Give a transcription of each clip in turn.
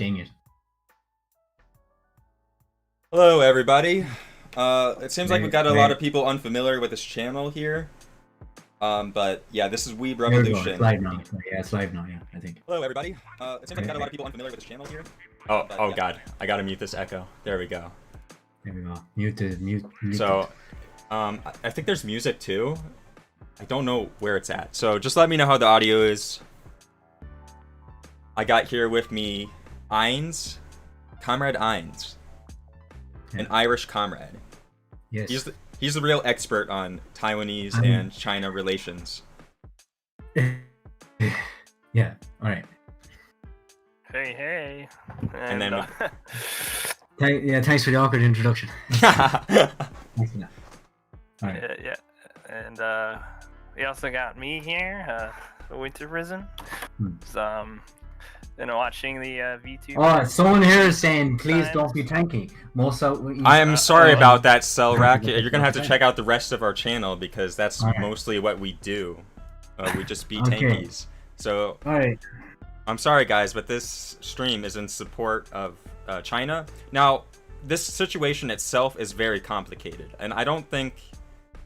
Dang it. Hello, everybody. It seems like we've got a lot Hey, of people unfamiliar with this channel here. But yeah, this is Weeb there we go. It's Revolution. live now. Yeah, it's live now. Yeah, I think. Hello, everybody. It seems like we've got a lot of people unfamiliar with this channel here. Oh God, I gotta mute this echo. There we go. There we go. Mute. So, I think there's music too. I don't know where it's at. So just let me know how the audio is. I got here with me Comrade Ines, an Irish comrade. Yes. He's the real expert on Taiwanese and China relations. Yeah. All right. Hey. And then Thanks for the awkward introduction. Thanks for that. All right. yeah. And we also got me here, the Winter Prison. So, watching the VTuber. Oh, someone here is saying, please don't be tanky. I am sorry about that, Cellrack. You're gonna have to check out the rest of our channel because that's mostly what we do. We just beat tankies. So, I'm sorry, guys, but this stream is in support of China. Now, this situation itself is very complicated, and I don't think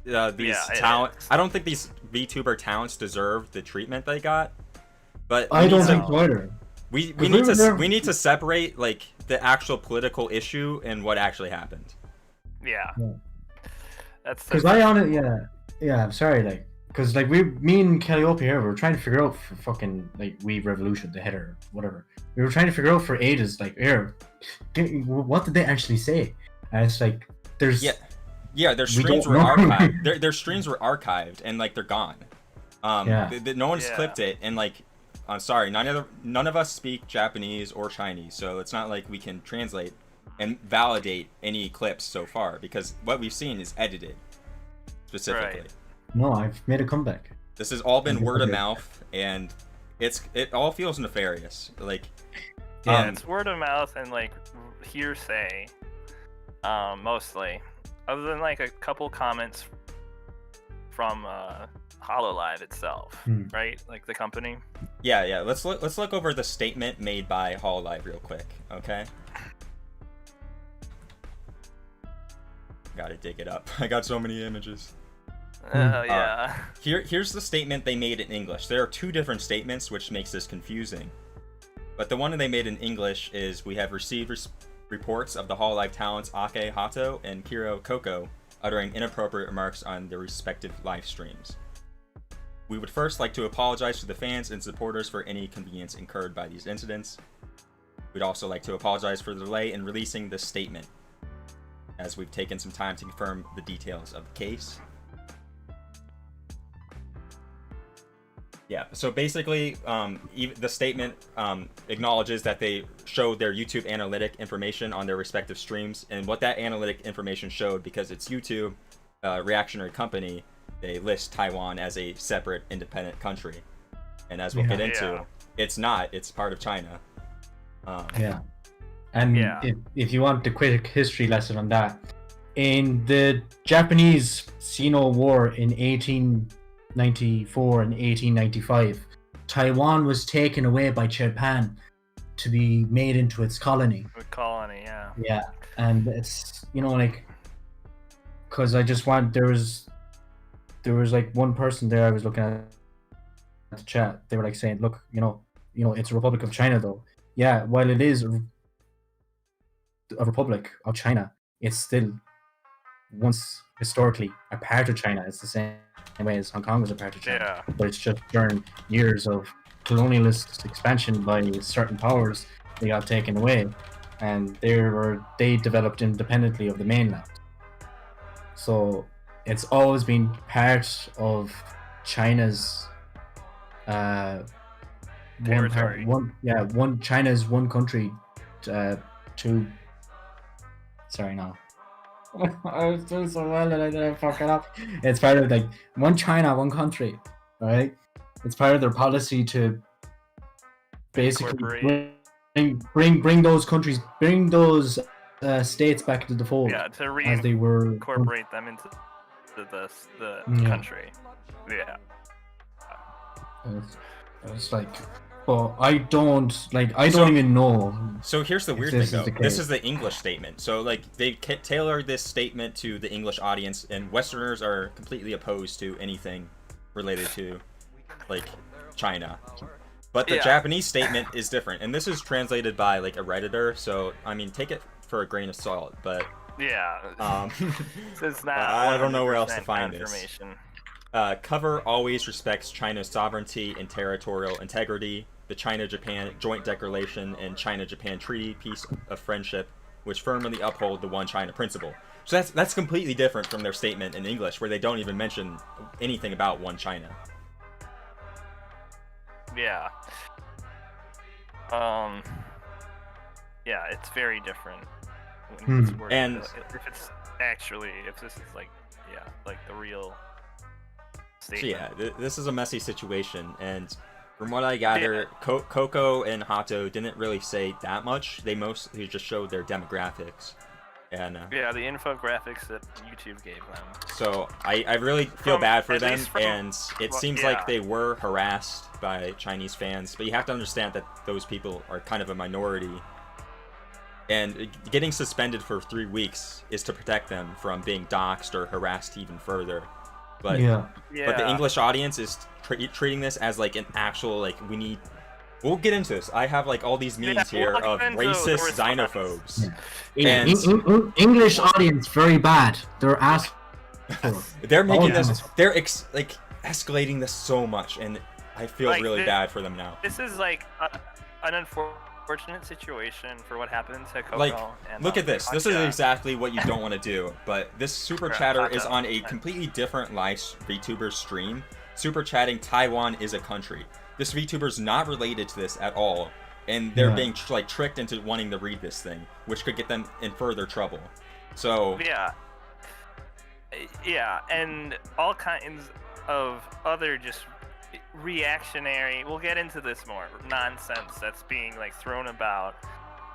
these VTuber talents deserve the treatment they got. But I don't think so either. We need to separate like the actual political issue and what actually happened. Yeah. That's because I'm sorry, because me and Calliope here, we were trying to figure out for fucking Weeb Revolution, the header, whatever. We were trying to figure out for ages, what did they actually say? And it's like there's their streams were archived. Their streams were archived and they're gone. No one's clipped it, and I'm sorry, none of us speak Japanese or Chinese, so it's not like we can translate and validate any clips so far because what we've seen is edited specifically. Right. No, I've made a comeback. This has all been word of mouth, and it all feels nefarious. It's word of mouth and hearsay, mostly. Other than a couple comments from Hololive itself, right? The company. Yeah. Let's look over the statement made by Hololive real quick, okay? Gotta dig it up. I got so many images. Yeah. Here's the statement they made in English. There are two different statements, which makes this confusing. But the one that they made in English is, we have received reports of the Hololive talents Ake Haato and Kiro Coco uttering inappropriate remarks on their respective live streams. We would first like to apologize to the fans and supporters for any inconvenience incurred by these incidents. We'd also like to apologize for the delay in releasing this statement, as we've taken some time to confirm the details of the case. Yeah, so basically, the statement acknowledges that they showed their YouTube analytic information on their respective streams, and what that analytic information showed, because it's YouTube, reactionary company, they list Taiwan as a separate independent country. And as we'll get into, it's not, it's part of China. If you want the quick history lesson on that, in the Japanese Sino War in 1894 and 1895, Taiwan was taken away by Japan to be made into its colony. Yeah, and it's because there was one person there I was looking at the chat. They were saying, look, it's a Republic of China though. Yeah, while it is a Republic of China, it's still once historically a part of China. It's the same way as Hong Kong was a part of China, but it's just during years of colonialist expansion by certain powers, they got taken away, and they developed independently of the mainland. So it's always been part of China's territory. China's one country, two. Sorry, no. I was doing so well and I didn't fuck it up. It's part of one China, one country, right? It's part of their policy to basically bring those countries, bring those states back into the fold. Yeah, to as they were incorporate them into the country. Yeah. It's But I don't even know. So here's the weird thing, though. This is the English statement. So like they tailored this statement to the English audience, and Westerners are completely opposed to anything related to like China. But the Japanese statement is different, and this is translated by like a Redditor. So I mean, take it for a grain of salt. But so it's not. I don't know where else to find this. Cover always respects China's sovereignty and territorial integrity. The China-Japan Joint Declaration and China-Japan Treaty Peace of Friendship, which firmly uphold the One China principle. So that's completely different from their statement in English, where they don't even mention anything about One China. Yeah. Yeah, it's very different. And if this is like the real statement. So this is a messy situation, and from what I gather, Coco and Haato didn't really say that much. They mostly just showed their demographics. And the infographics that YouTube gave them. So I really feel bad for them, and it seems like they were harassed by Chinese fans. But you have to understand that those people are kind of a minority. And getting suspended for 3 weeks is to protect them from being doxxed or harassed even further. But but the English audience is treating this as like an actual we'll get into this. I have like all these memes here of racist xenophobes. And English audience very bad. They're asking. They're making this. They're escalating this so much, and I feel really bad for them now. This is like an unfortunate situation for what happened to Coco. Look at this. This is exactly what you don't want to do. But this super chatter is on a completely different live VTuber stream. Super chatting Taiwan is a country. This VTuber's not related to this at all, and they're being tricked into wanting to read this thing, which could get them in further trouble. So and all kinds of other just reactionary, we'll get into this more, nonsense that's being thrown about,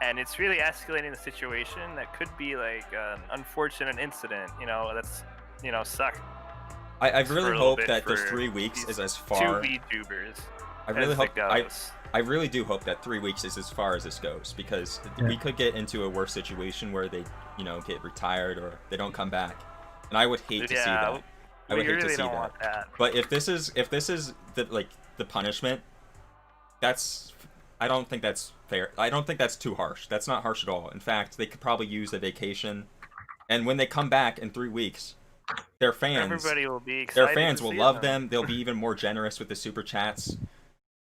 and it's really escalating the situation that could be like an unfortunate incident, that's suck. I really hope that the 3 weeks is as far. Two VTubers. I really hope. I really do hope that 3 weeks is as far as this goes, because we could get into a worse situation where they, get retired or they don't come back, and I would hate to see that. I would hate to see that. But if this is the punishment, I don't think that's fair. I don't think that's too harsh. That's not harsh at all. In fact, they could probably use a vacation, and when they come back in 3 weeks, their fans, everybody will be excited. Their fans will love them. They'll be even more generous with the super chats.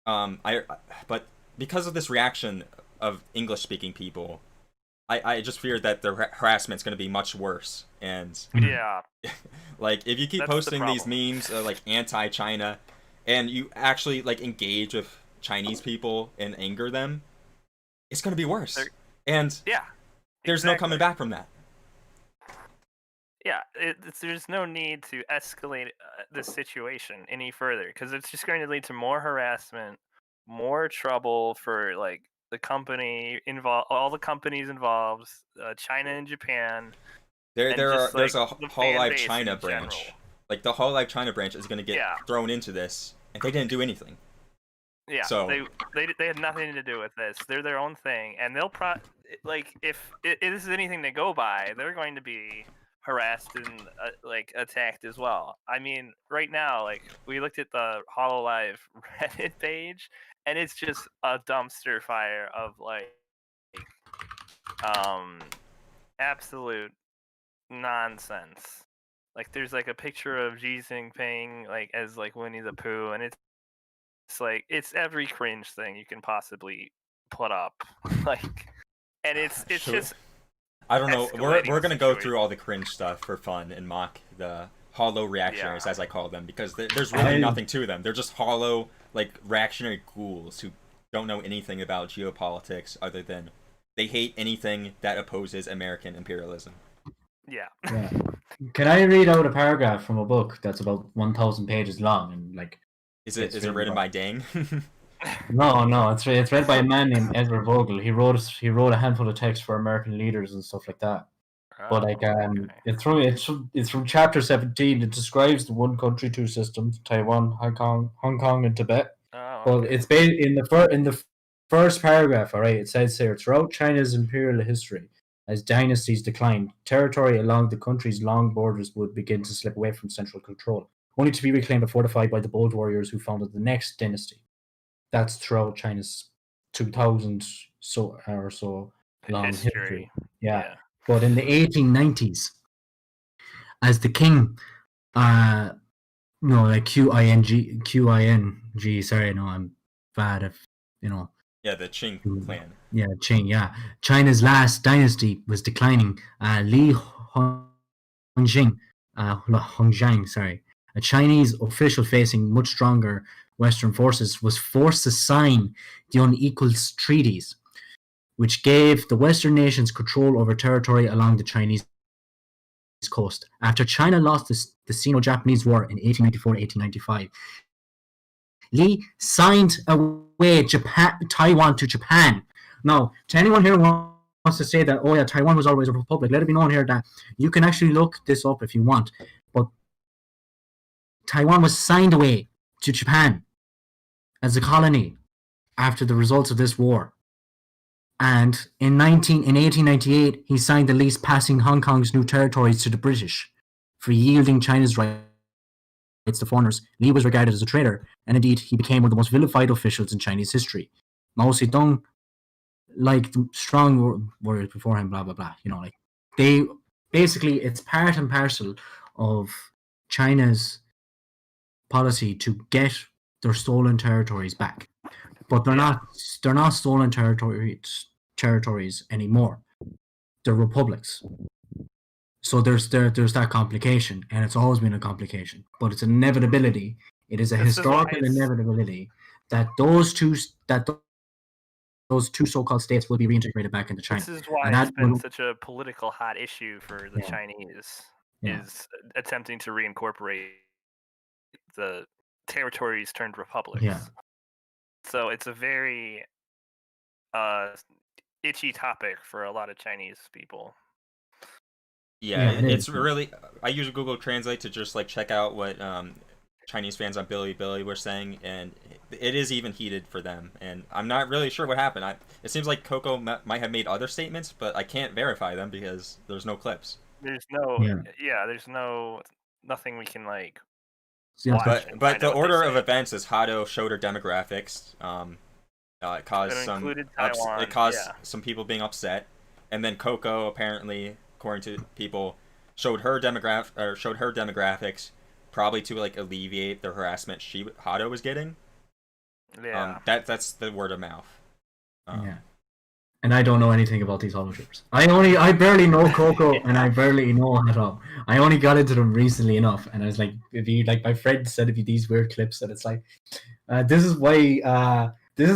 But because of this reaction of English-speaking people, I just fear that the harassment's going to be much worse. And if you keep posting these memes anti-China, and you actually engage with Chinese people and anger them, it's going to be worse. There's no coming back from that. Yeah, there's no need to escalate this situation any further, because it's just going to lead to more harassment, more trouble for the company involved, all the companies involved, China and Japan. There's a Hololive China branch. The Hololive China branch is going to get thrown into this, and they didn't do anything. Yeah, so they had nothing to do with this. They're their own thing, and they'll if this is anything to go by, they're going to be harassed and attacked as well. I mean, right now, we looked at the Hololive Reddit page, and it's just a dumpster fire of absolute nonsense. There's a picture of Xi Jinping as Winnie the Pooh, and it's every cringe thing you can possibly put up. And it's just, I don't know. We're gonna go through all the cringe stuff for fun and mock the holoreactionaries, as I call them, because there's really nothing to them. They're just hollow, reactionary ghouls who don't know anything about geopolitics other than they hate anything that opposes American imperialism. Yeah. Can I read out a paragraph from a book that's about 1,000 pages long and Is it written by Dang? No, it's read by a man named Ezra Vogel. He wrote a handful of texts for American leaders and stuff like that. But it's from chapter 17. It describes the one country, two systems: Taiwan, Hong Kong, and Tibet. Oh, Well, it's based in the first paragraph. All right, it says here throughout China's imperial history, as dynasties declined, territory along the country's long borders would begin to slip away from central control, only to be reclaimed and fortified by the bold warriors who founded the next dynasty. That's throughout China's 2000 or so long history. Yeah. But in the 1890s, as the king, like Qing. Sorry, no, I'm bad if Yeah, the Qing clan. Yeah, Qing. Yeah, China's last dynasty was declining. Li Hongzhang, sorry, a Chinese official facing much stronger Western forces, was forced to sign the Unequals Treaties, which gave the Western nations control over territory along the Chinese coast. After China lost the Sino-Japanese War in 1894-1895, Li signed away Taiwan to Japan. Now, to anyone here who wants to say that, oh yeah, Taiwan was always a republic, let it be known here that you can actually look this up if you want. But Taiwan was signed away to Japan as a colony after the results of this war. And in 1898, he signed the lease passing Hong Kong's new territories to the British for yielding China's rights to foreigners. Li was regarded as a traitor, and indeed, he became one of the most vilified officials in Chinese history. Mao Zedong, like the strong words before him, blah, blah, blah. They basically, it's part and parcel of China's policy to get their stolen territories back. But they're not stolen territories anymore. They're republics. So there's that complication, and it's always been a complication. But it's an inevitability. It is a historical inevitability that those two so-called states will be reintegrated back into China. This is why it's been such a political hot issue for the Chinese, is attempting to reincorporate the territories turned republics. Yeah. So it's a very itchy topic for a lot of Chinese people. Yeah, it's really. I use Google Translate to just check out what Chinese fans on Bilibili were saying, and it is even heated for them. And I'm not really sure what happened. It seems like Coco might have made other statements, but I can't verify them because there's no clips. There's no. There's nothing we can watch. But the order of events is Haato showed her demographics. It caused some people being upset, and then Coco apparently, according to people, showed her demographics, probably to alleviate the harassment Haato was getting. Yeah. That's the word of mouth. And I don't know anything about these holoshippers. I barely know Coco and I barely know Haato. I only got into them recently enough, and I was like, my friend said it'd be these weird clips, and it's like, this is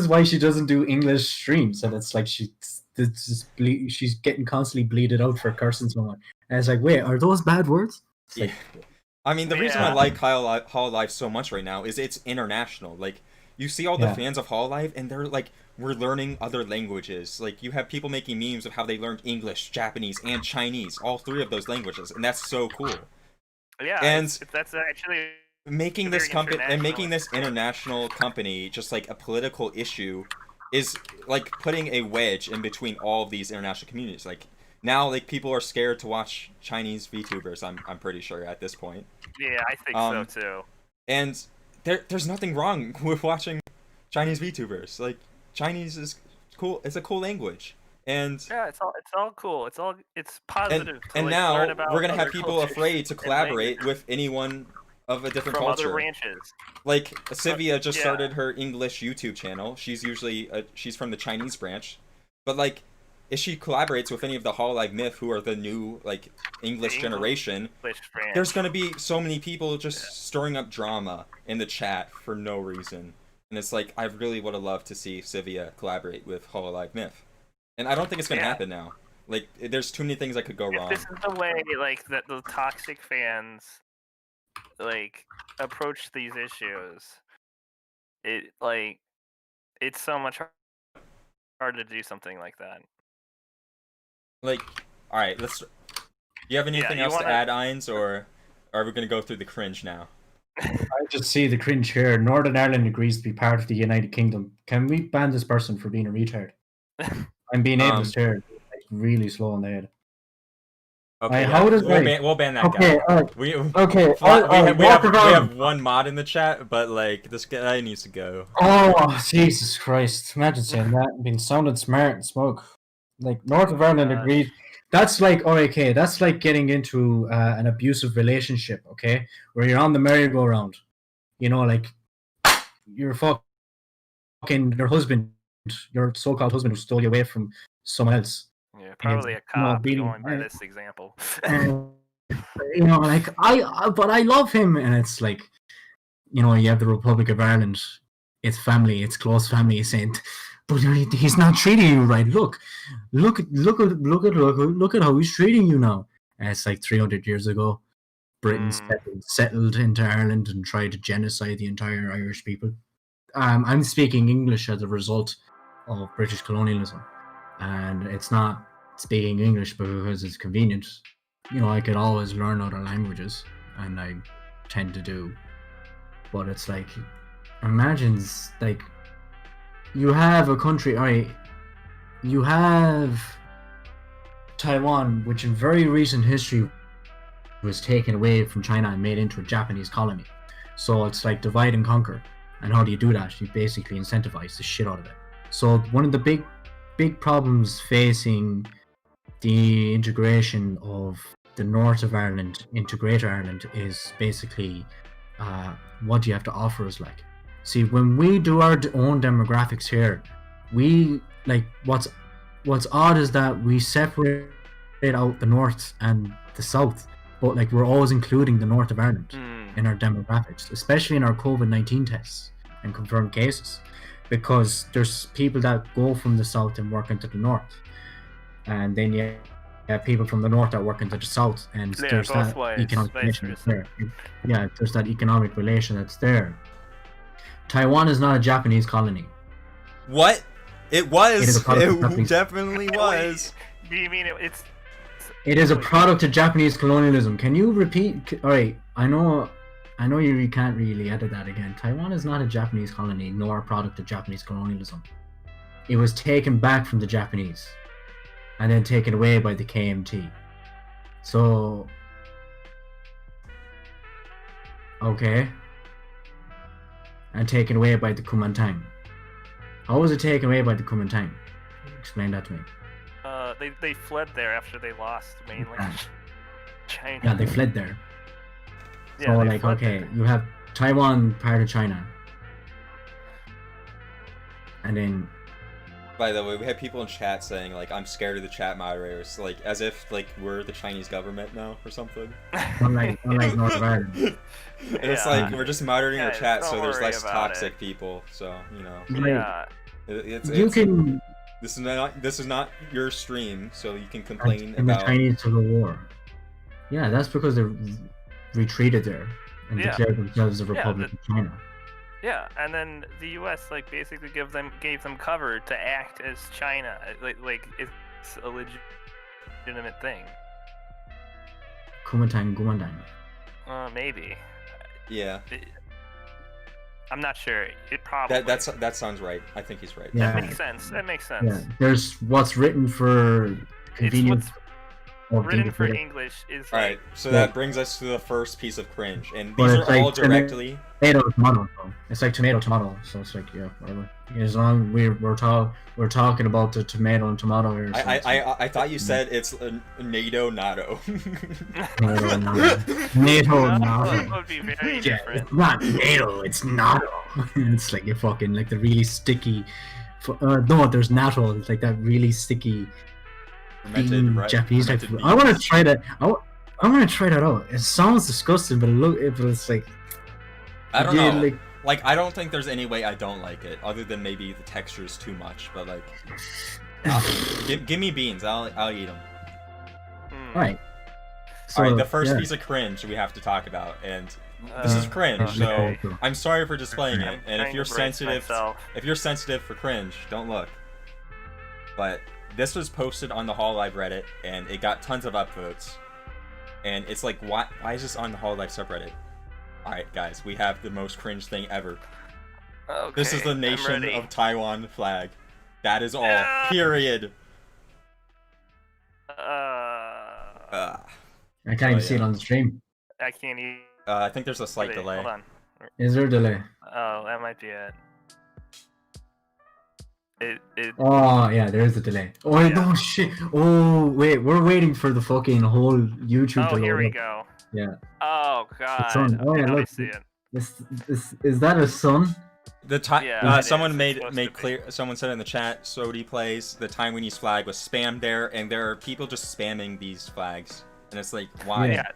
why she doesn't do English streams, and it's like she's getting constantly bleeded out for cursing so much. And it's like, wait, are those bad words? Yeah. I mean, the reason I like Hololive so much right now is it's international. You see all the fans of Hololive, and they're like, we're learning other languages. You have people making memes of how they learned English, Japanese, and Chinese, all three of those languages, and that's so cool. Yeah, and that's actually making this company and making this international company just a political issue is putting a wedge in between all of these international communities. Now, people are scared to watch Chinese VTubers. I'm pretty sure at this point. Yeah, I think so too. And there's nothing wrong with watching Chinese VTubers. Chinese is cool. It's a cool language, and it's all cool. It's positive. And now we're gonna have people afraid to collaborate with anyone of a different culture. From other branches. Sivia just started her English YouTube channel. She's usually she's from the Chinese branch, but if she collaborates with any of the Hololive Myth, who are the new English generation, there's gonna be so many people just stirring up drama in the chat for no reason. And it's I really would have loved to see Sivia collaborate with Hololive Myth. And I don't think it's going to happen now. There's too many things that could go wrong. This is the way, that the toxic fans, approach these issues. It's so much harder to do something like that. Alright, do you have anything else to add, Ines, or are we going to go through the cringe now? I just see the cringe here. Northern Ireland agrees to be part of the United Kingdom. Can we ban this person for being a retard? I'm being ableist here. Like, really slow on the head. Okay, how does we'll ban that guy. We have one mod in the chat, but like this guy needs to go. Oh Jesus Christ! Imagine saying that and being sounded smart and smoke. Like North of Ireland agreed. That's like okay. That's like getting into an abusive relationship. Okay, where you're on the merry-go-round. You know, like you're fucking your husband, your so-called husband who stole you away from someone else. Yeah, probably a cop. Going by this example. You know, like but I love him, and it's like, you know, you have the Republic of Ireland. It's family. It's close family. Saying, but he's not treating you right. Look at how he's treating you now. And it's like 300 years ago. Britain settled into Ireland and tried to genocide the entire Irish people. I'm speaking English as a result of British colonialism, and it's not speaking English because it's convenient. You know, I could always learn other languages, and I tend to do. But it's like, imagine, like, you have a country, alright, you have Taiwan, which in very recent history was taken away from China and made into a Japanese colony. So it's like divide and conquer. And how do you do that? You basically incentivize the shit out of it. So one of the big problems facing the integration of the north of Ireland into Greater Ireland is basically what do you have to offer us? Like, see, when we do our own demographics here, we like what's odd is that we separate out the north and the south, but like we're always including the north of Ireland in our demographics, especially in our COVID-19 tests and confirmed cases, because there's people that go from the south and work into the north, and then you have people from the north that work into the south, and there's that economic relation that's there. Yeah, there's that economic relation that's there. Taiwan is not a Japanese colony. What? It was. It definitely was. Do you mean it's? It is a product of Japanese colonialism. Can you repeat? All right, I know you can't really edit that again. Taiwan is not a Japanese colony, nor a product of Japanese colonialism. It was taken back from the Japanese, and then taken away by the KMT. So, okay, and taken away by the Kuomintang. How was it taken away by the Kuomintang? Explain that to me. They fled there after they lost mainland China. Yeah, they fled there. Yeah, so like, okay, there. You have Taiwan part of China, and then. By the way, we have people in chat saying like, "I'm scared of the chat moderators," like as if like we're the Chinese government now or something. Unlike North Ireland. And it's like we're just monitoring our chat, so there's less toxic people. So you know. Yeah. This is not your stream, so you can complain about the Chinese Civil War. Yeah, that's because they retreated there and declared themselves a Republic of China. Yeah, and then the U.S. like basically gave them cover to act as China, like it's a legitimate thing. Kuomintang. Maybe. Yeah. I'm not sure. It probably. That sounds right. I think he's right. Yeah. That makes sense. Yeah. There's what's written for convenience. Written for English is all right. So that brings us to the first piece of cringe, and these are all directly. Tomato. It's like tomato. So it's like whatever. As long we're talking about the tomato and tomato here. So I thought you said it's a NATO. NATO. Would be very different. It's not NATO. It's NATO. It's like you fucking like the really sticky. No, there's NATO. It's like that really sticky. Japanese type food. I want to try that. I want to try that out. It sounds disgusting, but it's like. I don't know. Like I don't think there's any way I don't like it, other than maybe the texture is too much. But like, give me beans. I'll eat them. Right. So, all right. The first piece of cringe we have to talk about, and this is cringe. So I'm sorry for displaying it. And if you're sensitive for cringe, don't look. But. This was posted on the Hololive Reddit, and it got tons of upvotes. And it's like, why is this on the Hololive subreddit? Alright, guys, we have the most cringe thing ever. Okay, This is the nation of Taiwan flag. That is all. Period. I can't even see it on the stream. I can't even. I think there's a slight delay. Hold on. Is there a delay? Oh, that might be it. Oh yeah, there is a delay. Oh yeah. No shit. Oh wait, we're waiting for the fucking whole YouTube. Oh, here we go. Yeah. Oh god. Oh yeah, look. I see it. Is that a sun? Someone made clear. Someone said in the chat, Sodi plays the Taiwanese flag was spammed there, and there are people just spamming these flags, and it's like, why? Yeah,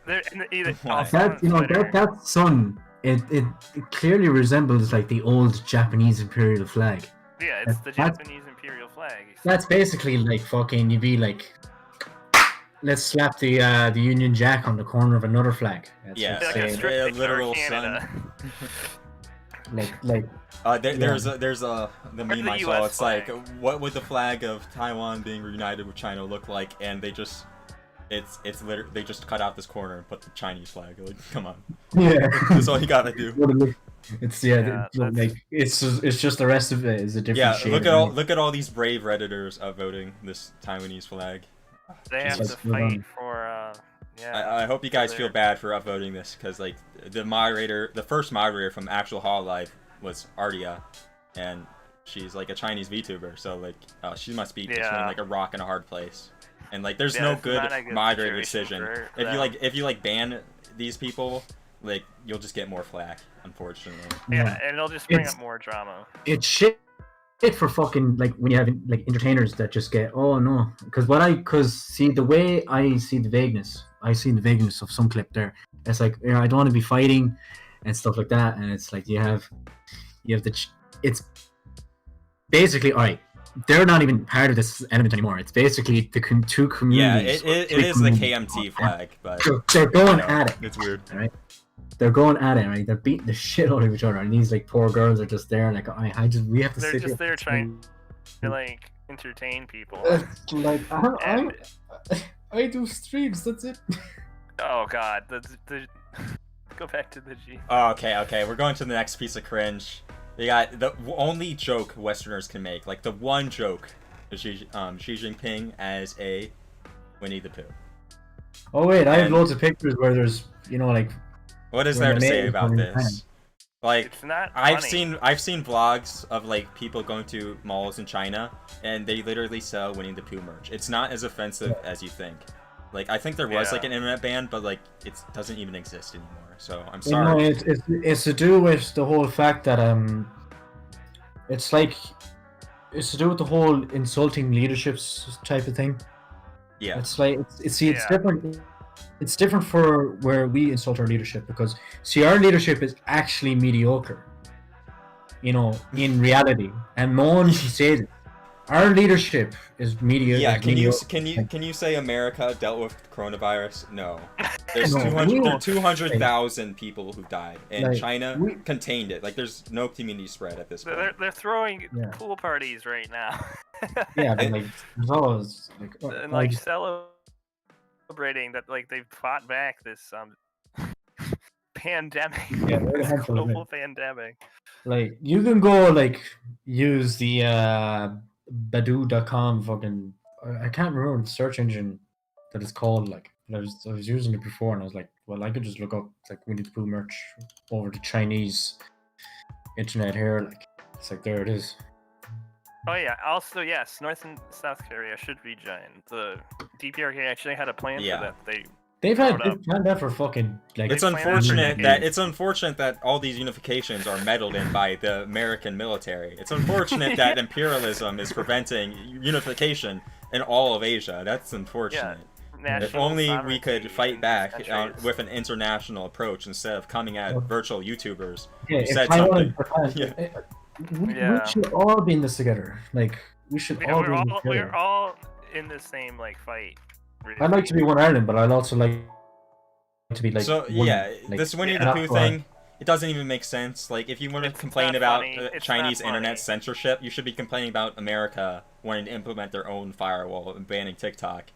why? That sun. It clearly resembles like the old Japanese imperial flag. Yeah, it's the Japanese imperial flag. That's basically like fucking. You'd be like, let's slap the Union Jack on the corner of another flag. That's a literal sun. There's the meme I saw. It's like, what would the flag of Taiwan being reunited with China look like? And they just, it's literally they just cut out this corner and put the Chinese flag. Like, come on. Yeah. That's all you gotta do. It's it's just the rest of it is a different shade. Look at all these brave Redditors voting this Taiwanese flag. They have to fight for I hope you guys feel bad for upvoting this, because like the first moderator from actual Hololive was Ardia, and she's like a Chinese VTuber, so like she must be between like a rock and a hard place, and like there's no good moderator decision. If you ban these people, like you'll just get more flack, unfortunately. Yeah, and it'll just bring up more drama. It's shit for fucking like when you have like entertainers that just get because see the way I see the vagueness of some clip there. It's like, I don't want to be fighting and stuff like that, and it's like you have it's basically alright. They're not even part of this element anymore. It's basically the two communities. Yeah, it is the KMT flag, but they're going at it. It's weird, right? They're going at it, right? They're beating the shit out of each other, and these like poor girls are just there, like, we have to. They're just there trying to like entertain people. Like I do streams. That's it. Oh god, go back to the G. Oh, okay. We're going to the next piece of cringe. They got the only joke Westerners can make, like the one joke, is Xi Jinping as a Winnie the Pooh. Oh wait, I have loads of pictures where there's like. What is there to say about this? Like, it's not I've seen vlogs of like people going to malls in China, and they literally sell Winnie the Pooh merch. It's not as offensive as you think. Like, I think there was like an internet ban, but like it doesn't even exist anymore. So I'm sorry. It's to do with the whole fact that it's to do with the whole insulting leaderships type of thing. Yeah. It's like it's different. It's different for where we insult our leadership, because our leadership is actually mediocre, in reality, and no one says it. Our leadership is mediocre. Yeah, can you say America dealt with coronavirus? No. There's 200,000 people who died, and China contained it. Like, there's no community spread at this point. They're throwing pool parties right now. Yeah, but like there's always like celebrating that like they've fought back this pandemic. Yeah, global pandemic. Like, you can go like use the Baidu.com fucking, I can't remember the search engine that it's called, like, I was using it before, and I was like, well, I could just look up like Winnie the Pooh merch over the Chinese internet here. Like, it's like, there it is. Oh yeah. Also, yes, North and South Korea should rejoin. The DPRK actually had a plan for that. They've had that for fucking like. It's unfortunate that all these unifications are meddled in by the American military. It's unfortunate that imperialism is preventing unification in all of Asia. That's unfortunate. Yeah, if only we could fight back with an international approach instead of coming at virtual YouTubers who said something. We should all be in this together. Like, we should all be in this together. We're all in the same like fight. Really. I'd like to be one Ireland, but I'd also like to be like. So this Winnie the Pooh thing, it doesn't even make sense. Like, if you want to complain about Chinese internet censorship, you should be complaining about America wanting to implement their own firewall and banning TikTok.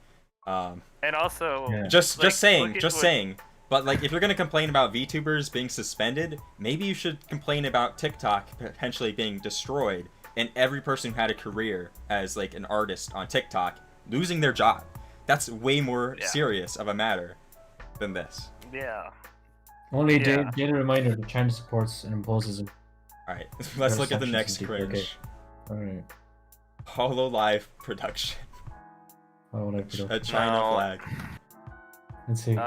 And also, just saying, But like, if you're gonna complain about VTubers being suspended, maybe you should complain about TikTok potentially being destroyed and every person who had a career as like an artist on TikTok losing their job. That's way more serious of a matter than this. Yeah. Only data reminder that China supports and imposes. Alright, let's look at the next cringe. Okay. Alright. Hololive production. Hololive production. A China flag. Let's see.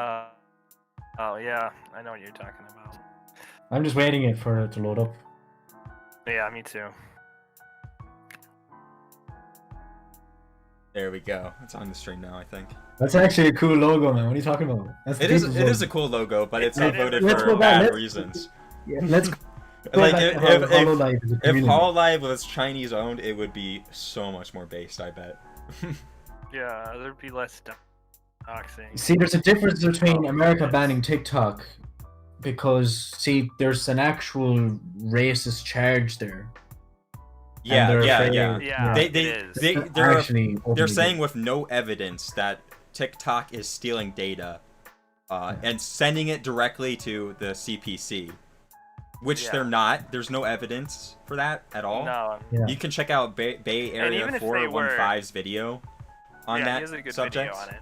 Oh yeah, I know what you're talking about. I'm just waiting for it to load up. Yeah, me too. There we go. It's on the stream now, I think. That's actually a cool logo, man. What are you talking about? It is a cool logo, but it's upvoted for bad reasons. Yeah, let's go like back to Hololive as a community. If Hololive was Chinese owned, it would be so much more based, I bet. Yeah, there'd be less doxing. See, there's a difference between America banning TikTok because, see, there's an actual racist charge there. Yeah. They're saying with no evidence that TikTok is stealing data and sending it directly to the CPC, which they're not. There's no evidence for that at all. No. Yeah. You can check out Bay Area 415's video on that he has a good subject. video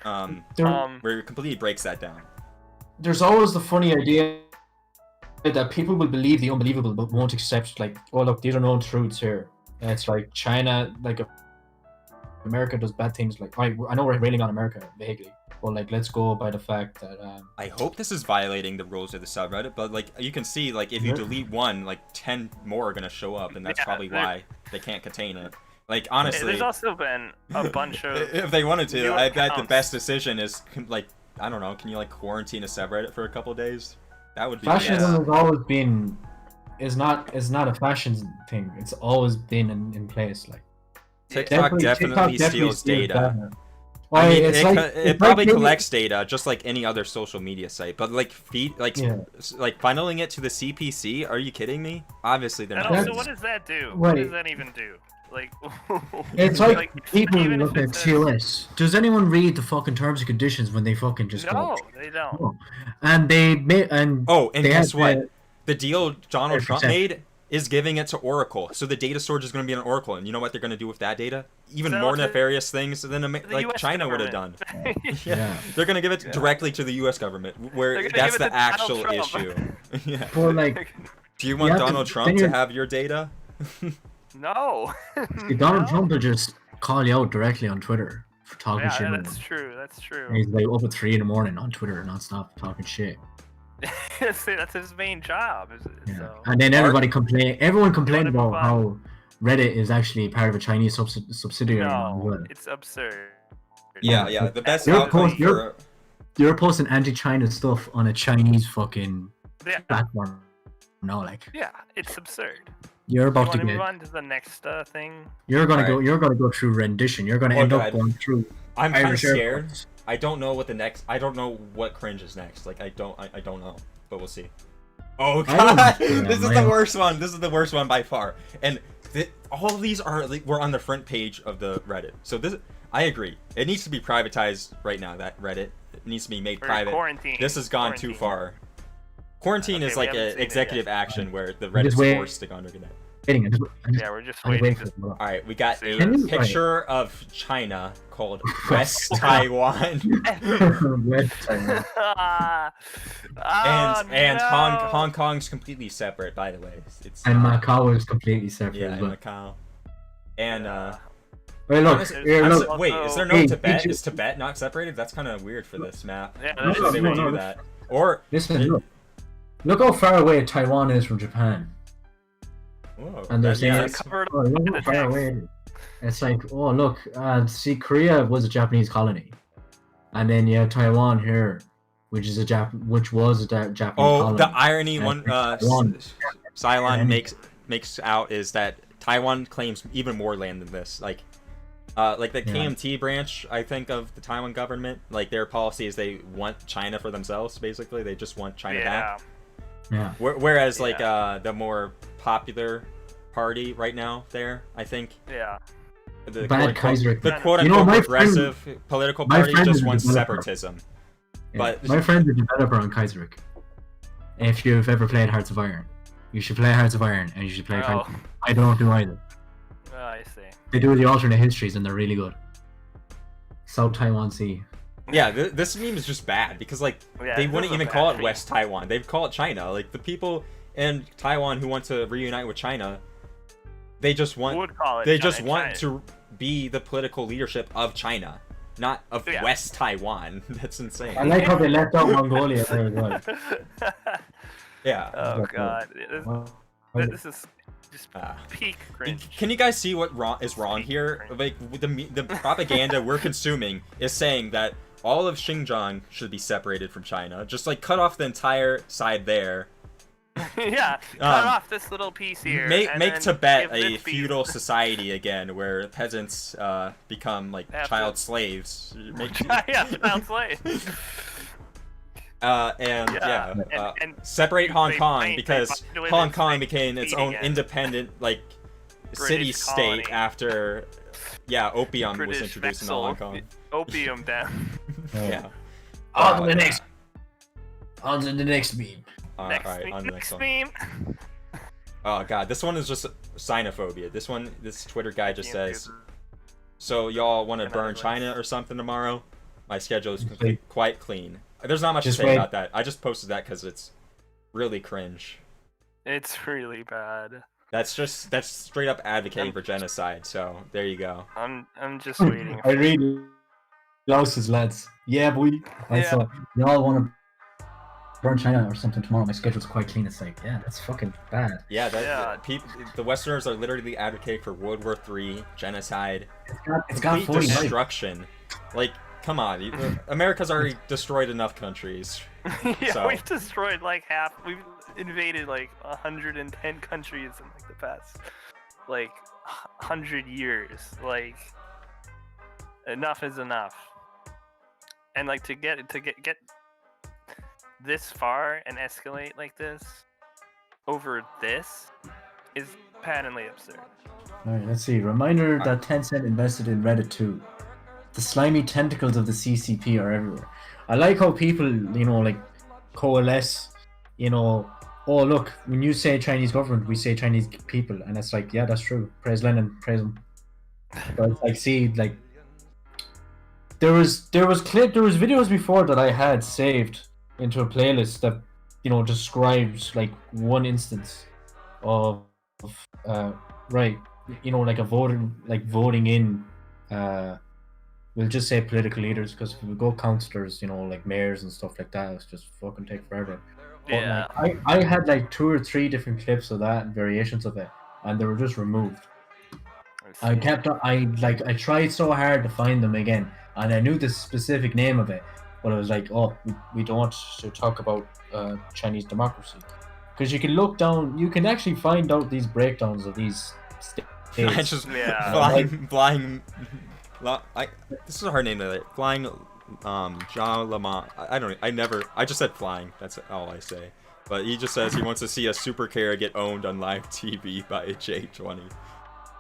on it. Where it completely breaks that down. There's always the funny idea that people will believe the unbelievable but won't accept, like, oh look, these are known truths here. And it's like China, like, America does bad things. Like, I know we're railing on America vaguely, but like, let's go by the fact that I hope this is violating the rules of the subreddit, but like, you can see, like, if you delete one, like 10 more are gonna show up, and that's probably why they can't contain it. Like, honestly, there's also been a bunch of if they wanted to, I bet the best decision is, like, I don't know, can you like quarantine a subreddit for a couple days? That would be fascism has always been is not a fashion thing. It's always been in place. Like, TikTok definitely steals data. I mean, it probably collects data just like any other social media site, but like funneling it to the CPC. Are you kidding me? Obviously they're not. Also, what does that do? What does that even do? Like, it's like people look at TOS. Does anyone read the fucking terms and conditions when they fucking just go? No, they don't. Oh. And they guess what? The deal Donald Trump made is giving it to Oracle. So the data storage is going to be on Oracle, and you know what they're going to do with that data? Even more nefarious things than like China would have done. Yeah. They're going to give it directly to the U.S. government, where that's the actual issue. Yeah. Well, like, do you want Donald Trump to have your data? No. See, Donald Trump will just call you out directly on Twitter for talking shit. Yeah, that's true. That's true. And he's like up at 3 a.m. on Twitter non-stop talking shit. See, that's his main job. So. And then everyone complained about how Reddit is actually part of a Chinese subsidiary. No, it's absurd. Yeah. The best you're posting anti-China stuff on a Chinese fucking platform. No, like. Yeah, it's absurd. You're about to move on to the next thing. You're gonna go through rendition. You're gonna end up going through. I'm kind of scared. I don't know what I don't know what cringe is next. Like, I don't know, but we'll see. Oh god, this is the worst one. This is the worst one by far. And all of these were on the front page of the Reddit. So I agree. It needs to be privatized right now. That Reddit needs to be made private. Quarantine. This has gone too far. Quarantine is like an executive action where the Reddit's forced to go under connect. We're just waiting. Alright, we got a picture of China called West Taiwan. West Taiwan. And Hong Kong's completely separate, by the way. And Macau is completely separate. Yeah, and Macau. And wait, look. Wait, is there no Tibet? Is Tibet not separated? That's kind of weird for this map. Yeah, they would do that. Or listen, look how far away Taiwan is from Japan. Whoa, and they're saying look how far away. It's like, oh look, see, Korea was a Japanese colony, and then you have Taiwan here, which was a Japanese colony. Oh, the irony Cylon makes out is that Taiwan claims even more land than this. Like the KMT branch, I think, of the Taiwan government, like their policy is they want China for themselves. Basically, they just want China back. Yeah. Whereas like the more popular party right now there, I think. Yeah. The quote-unquote progressive political party just wants separatism. But my friend's a developer on Kaiserwick. If you've ever played Hearts of Iron, you should play Hearts of Iron, and you should play. I don't do either. Oh, I see. They do the alternate histories, and they're really good. South Taiwan Sea. Yeah, this meme is just bad because like they wouldn't even call it West Taiwan. They'd call it China. Like the people in Taiwan who want to reunite with China, they just want to be the political leadership of China, not of West Taiwan. That's insane. I like how they left out Mongolia there as well. Yeah. Oh god, this is just peak cringe. Can you guys see what is wrong here? Like the propaganda we're consuming is saying that all of Xinjiang should be separated from China. Just like cut off the entire side there. Yeah, cut off this little piece here. Make Tibet a feudal society again, where peasants become like child slaves. Child slaves. And separate Hong Kong because Hong Kong became its own independent like city-state after opium was introduced in Hong Kong. Opium down. Yeah. On to the next meme. Alright, on the next meme. Oh god, this one is just xenophobia. This Twitter guy just says, "So y'all want to burn China or something tomorrow? My schedule is quite clean." There's not much to say about that. I just posted that because it's really cringe. It's really bad. That's straight up advocating for genocide. So there you go. I'm just waiting. I really lost his lads. Yeah, boy. Y'all want to burn China or something tomorrow? My schedule's quite clean. It's like, yeah, that's fucking bad. Yeah, the Westerners are literally advocating for World War III, genocide, it's got destruction. Like, come on, America's already destroyed enough countries. We've destroyed like half. We've invaded like 110 countries in like the past like 100 years. Like, enough is enough. And like to get this far and escalate like this over this is patently absurd. Alright, let's see. Reminder that Tencent invested in Reddit too. The slimy tentacles of the CCP are everywhere. I like how people, like coalesce, oh look, when you say Chinese government, we say Chinese people, and it's like, yeah, that's true. Praise Lenin, praise him. But it's like, see, like there was videos before that I had saved into a playlist that describes like one instance of like a voting in we'll just say political leaders, because if we go councillors, like mayors and stuff like that, it's just fucking take forever. Yeah. But, I had like 2 or 3 different clips of that and variations of it, and they were just removed. I tried so hard to find them again, and I knew the specific name of it, but I was like, oh, we don't want to talk about Chinese democracy, because you can look down, you can actually find out these breakdowns of these states. This is a hard name to say. Flying Jalama. I just said flying. That's all I say. But he just says he wants to see a super carrier get owned on live TV by a J20.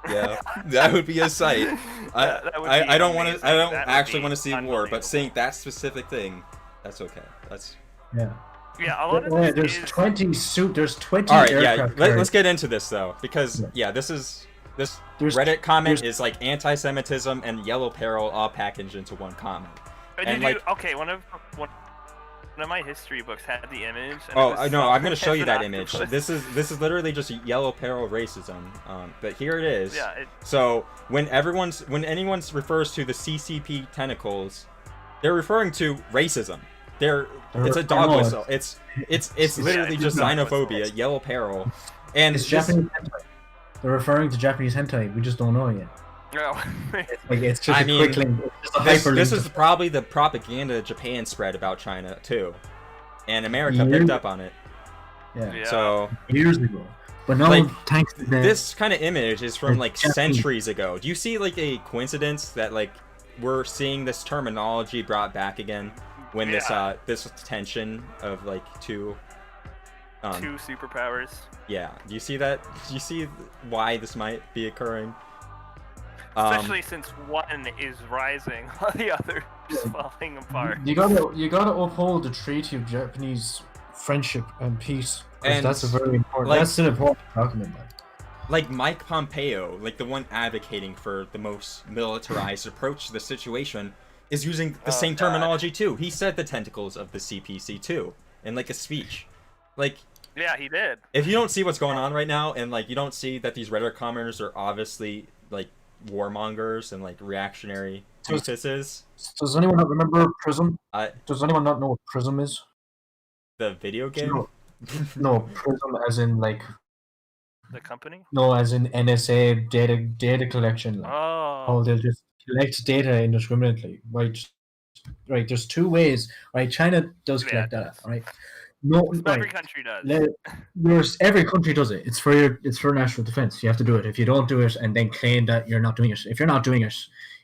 Yeah, that would be a sight. I don't actually want to see war, but seeing that specific thing, that's okay. That's a lot of there's 20 All right, let's get into this though, because this Reddit comment is like anti-Semitism and yellow peril all packaged into one comment. One of my history books had the image. I know. I'm gonna show you that image. This is literally just yellow peril racism. But here it is. Yeah. So when anyone refers to the CCP tentacles, they're referring to racism. It's a dog whistle. It's literally just xenophobia, yellow peril, and it's Japanese hentai. They're referring to Japanese hentai. We just don't know yet. No. It's just quick link. It's just a hyperlink. This is probably the propaganda Japan spread about China too, and America picked up on it. Yeah. So years ago. But now, thanks to this kind of image is from like centuries ago. Do you see like a coincidence that like we're seeing this terminology brought back again when this tension of like two superpowers? Yeah. Do you see that? Do you see why this might be occurring? Especially since one is rising while the other is falling apart. You gotta uphold the Treaty of Japanese Friendship and Peace, because that's a very important. That's an important document. Like Mike Pompeo, like the one advocating for the most militarized approach to the situation, is using the same terminology too. He said the tentacles of the CPC too, in like a speech. Like, yeah, he did. If you don't see what's going on right now, and like you don't see that these rhetoric commenters are obviously like warmongers and like reactionary doofuses. Does anyone not remember Prism? Does anyone not know what Prism is? The video game? No, Prism as in like the company? No, as in NSA data collection. Like, oh, they'll just collect data indiscriminately. Right, there's two ways. Right, China does collect data. Right. No, every country does. Every country does it. It's for national defense. You have to do it. If you don't do it and then claim that you're not doing it, if you're not doing it,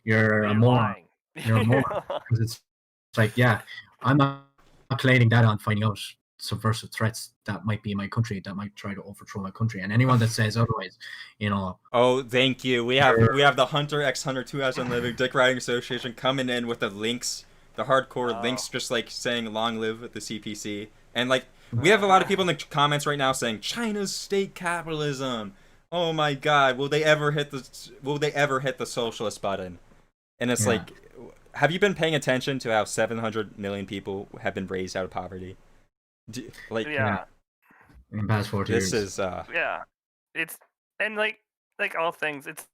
you're a moron. You're a moron. Because it's like, yeah, I'm not collating data on finding out subversive threats that might be in my country, that might try to overthrow my country, and anyone that says otherwise, Oh, thank you. We have the Hunter x Hunter 2011 Dick Riding Association coming in with the links, the hardcore links, just like saying "Long live the CPC." And like, we have a lot of people in the comments right now saying China's state capitalism. Oh my God, will they ever hit the socialist button? And it's like, have you been paying attention to how 700 million people have been raised out of poverty? In the past 40 years. This is it's and like all things, it's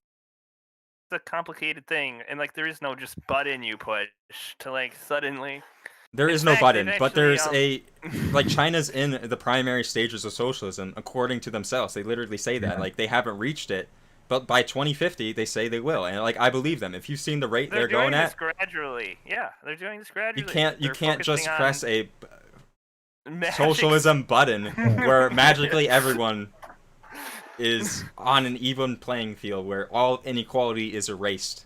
a complicated thing, and like there is no just button you push to like suddenly. There is no button, but there's like China's in the primary stages of socialism, according to themselves. They literally say that, like they haven't reached it, but by 2050 they say they will, and like I believe them. If you've seen the rate they're going at, gradually, they're doing this gradually. You can't just press a socialism button where magically everyone is on an even playing field, where all inequality is erased,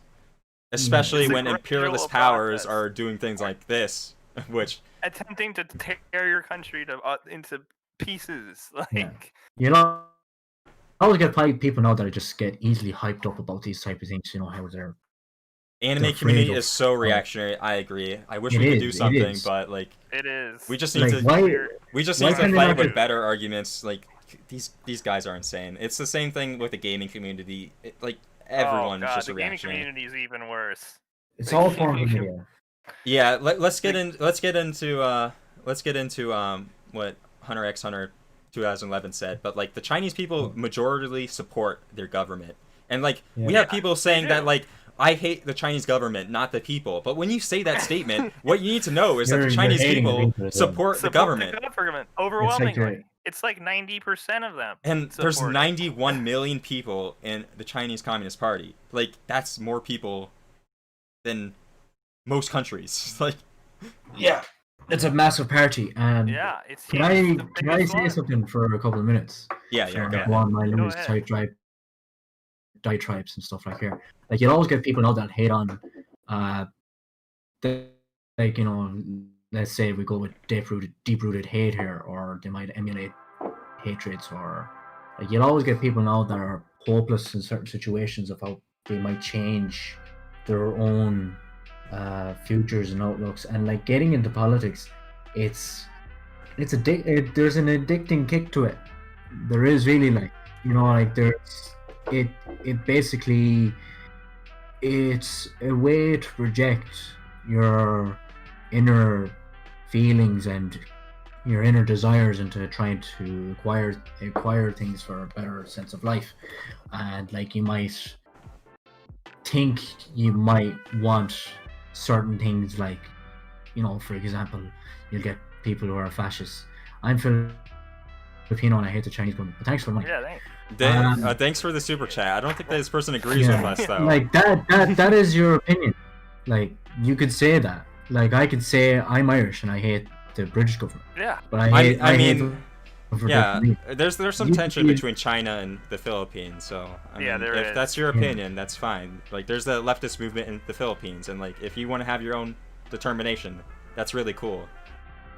especially when imperialist powers are doing things like this. Which attempting to tear your country into pieces, like always get people now that just get easily hyped up about these type of things. How their anime community is so reactionary. I agree. I wish we could do something, but like it is. We just need to fight with better arguments. Like these guys are insane. It's the same thing with the gaming community. Everyone's just a reactionary. The gaming community is even worse. It's all forms of media. Yeah, let's get into what Hunter x Hunter 2011 said, but like the Chinese people majority support their government, and like we have people saying that like I hate the Chinese government, not the people. But when you say that statement, what you need to know is that the Chinese people support the government. Overwhelmingly. It's like 90% of them. And there's 91 million people in the Chinese Communist Party. Like that's more people than most countries. Like, yeah, it's a massive party, and it's can I say something for a couple of minutes? Go on my limited diatribes and stuff like here. Like you'll always get people now that hate on, let's say we go with deep-rooted hate here, or they might emulate hatreds, or like you'll always get people now that are hopeless in certain situations of how they might change their own futures and outlooks, and like getting into politics, there's an addicting kick to it. There is really basically it's a way to project your inner feelings and your inner desires into trying to acquire things for a better sense of life, and like you might think you might want certain things, like for example, you'll get people who are fascists. I'm Filipino and I hate the Chinese government, but thanks for the money. Thanks for the super chat. I don't think this person agrees with us though. Like that is your opinion. Like you could say that. Like I could say I'm Irish and I hate the British government. Yeah. But I mean, there's some tension between China and the Philippines, so if that's your opinion, that's fine. Like there's the leftist movement in the Philippines, and like if you want to have your own determination, that's really cool.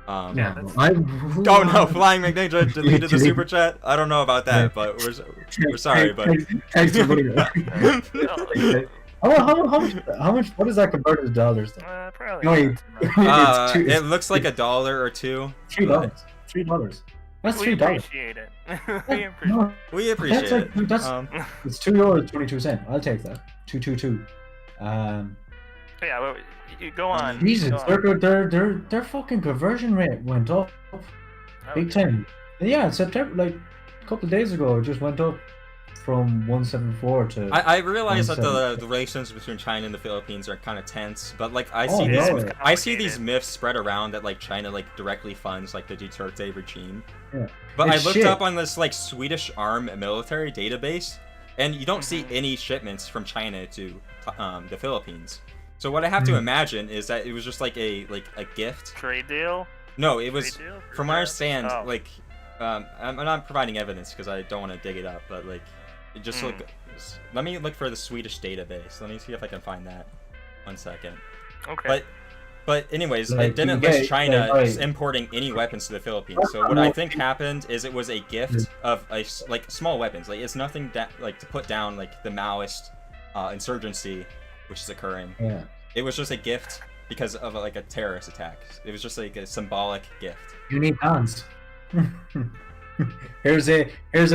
Yeah, Oh no, Flying McNinja deleted the super chat. I don't know about that, but we're sorry, but thanks for putting it. How much? What is that converted to dollars? Probably. No, it looks like $1 or $2. $3. $3. That's $3. We appreciate it. We appreciate it. It's €2.22. I'll take that. 222. Yeah, well, you go on. Jesus, their fucking conversion rate went up big time. Yeah, in September, like a couple of days ago, it just went up from 174 to. I realize that the relations between China and the Philippines are kind of tense, but like I see these myths spread around that like China like directly funds like the Duterte regime. Yeah. But I looked up on this like Swedish armed military database, and you don't see any shipments from China to the Philippines. So what I have to imagine is that it was just like a gift. Trade deal? No, it was from what I understand. Like, I'm not providing evidence because I don't want to dig it up, but like, it just look. Let me look for the Swedish database. Let me see if I can find that. 1 second. Okay. But anyways, it didn't list China importing any weapons to the Philippines. So what I think happened is it was a gift of like small weapons. Like it's nothing that like to put down like the Maoist insurgency which is occurring. Yeah. It was just a gift because of like a terrorist attack. It was just like a symbolic gift. You need guns. here's a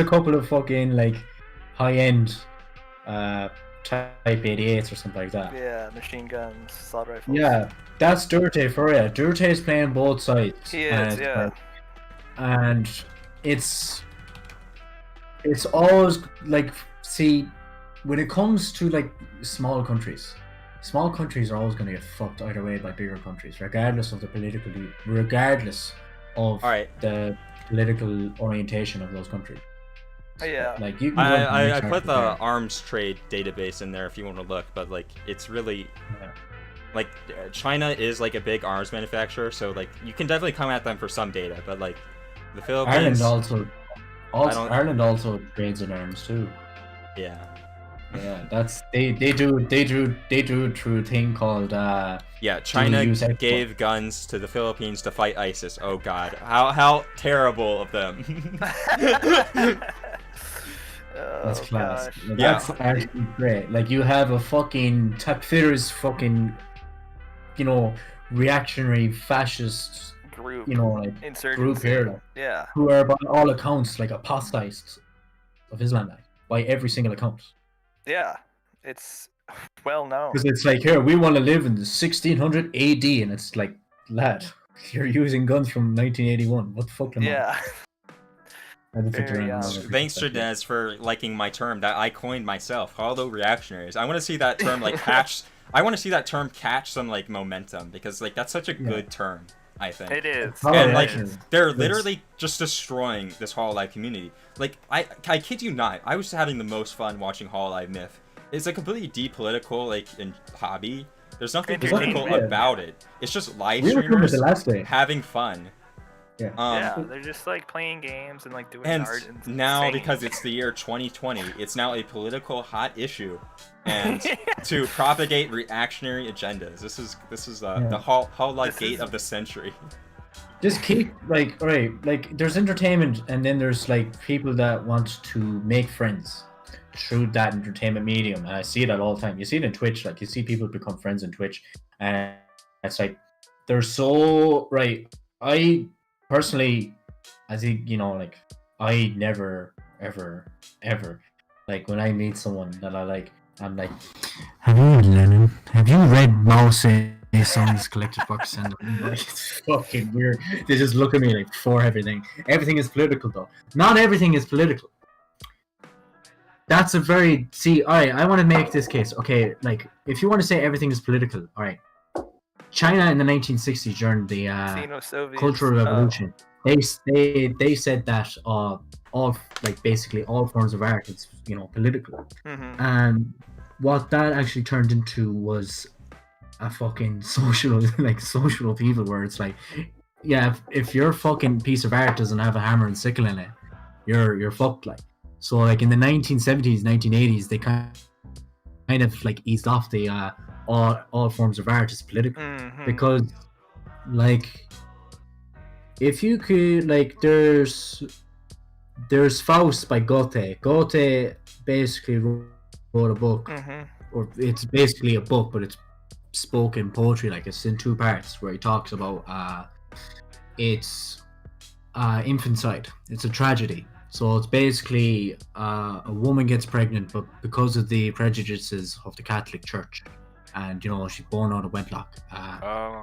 couple of fucking like high-end Type 88s or something like that. Yeah, machine guns, assault rifles. Yeah, that's Duterte for you. Duterte is playing both sides. He is, yeah. And it's always like, see, when it comes to like small countries are always going to get fucked either way by bigger countries, regardless of the political orientation of those countries. Yeah. Like you can I put the arms trade database in there if you want to look, but like it's really like China is like a big arms manufacturer, so like you can definitely come at them for some data, but like the Philippines. Ireland also trades in arms too. Yeah. Yeah, that's they do through a thing called China gave guns to the Philippines to fight ISIS. Oh god. How terrible of them. That's class. Like, yeah. That's actually great. Like you have a fucking Takfir's fucking reactionary fascist group, group here, yeah, who are by all accounts like apostatized of Islam, by every single account. Yeah, it's well known. Because it's like, here, we want to live in the 1600 AD, and it's like, lad, you're using guns from 1981. What the fuck am I? Yeah. Thanks, Jadez, for liking my term that I coined myself, holoreactionaries. I want to see that term like catch. I want to see that term catch some like momentum because like that's such a good term. I think it is, and like they're literally just destroying this Hololive community. Like I kid you not, I was having the most fun watching Hololive Myth. It's a completely depolitical hobby. There's nothing political about it. It's just live streamers having fun. Yeah. They're just like playing games and like doing art. And now singing. Because it's the year 2020, it's now a political hot issue, and to propagate reactionary agendas. This is the Hololive gate of the century. Just keep like, alright, like there's entertainment, and then there's like people that want to make friends through that entertainment medium, and I see that all the time. You see it in Twitch, like you see people become friends in Twitch, and it's like they're so I personally, I think, like, I never, ever, like, when I meet someone that I like, I'm like, have you read Lenin? Have you read Mao Zedong's collected books? And like, it's fucking weird. They just look at me like, for everything. Everything is political, though. Not everything is political. That's a very, alright, I want to make this case. Okay, like, if you want to say everything is political, alright. China in the 1960s during the Cultural Revolution, they said that basically all forms of art is political, and what that actually turned into was a fucking social people where it's like, yeah, if your fucking piece of art doesn't have a hammer and sickle in it, you're fucked. Like, so like in the 1970s, 1980s, they kind of like eased off the all forms of art is political, because like if you could, like, there's Faust by Goethe. Goethe basically wrote a book, or it's basically a book, but it's spoken poetry. Like, it's in 2 parts, where he talks about it's infanticide. It's a tragedy. So it's basically a woman gets pregnant, but because of the prejudices of the Catholic Church, and she's born out of wedlock,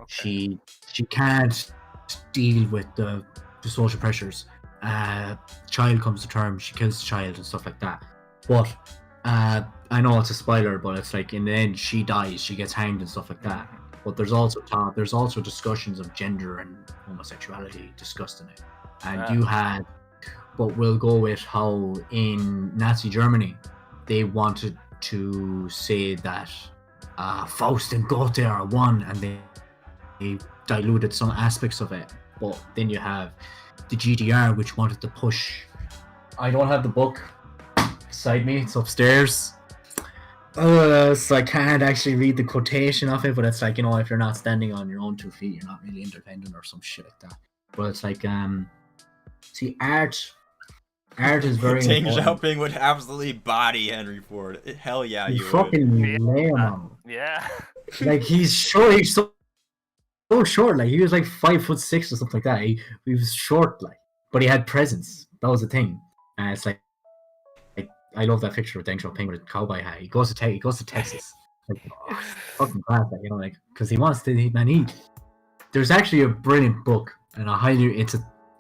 she can't deal with the social pressures. Child comes to term, she kills the child and stuff like that. But I know it's a spoiler, but it's like in the end she dies, she gets hanged and stuff like that. But there's also discussions of gender and homosexuality discussed in it. And you had, but we'll go with how in Nazi Germany they wanted to say that Faust and Goethe are one, and they diluted some aspects of it. But then you have the GDR, which wanted to push. I don't have the book beside me, it's upstairs. So I can't actually read the quotation of it, but it's like, if you're not standing on your own 2 feet, you're not really independent or some shit like that. But it's like, see, art is very Deng important. Xiaoping would absolutely body Henry Ford. Hell yeah, you fucking would. lay him on. Yeah. Like, he's short. He's so short. Like, he was like 5'6" or something like that. He was short, like, but he had presence. That was the thing. And it's like I love that picture of Deng Xiaoping with a cowboy hat. He goes to Texas. Like, fucking class, like, because he wants to. There's actually a brilliant book, and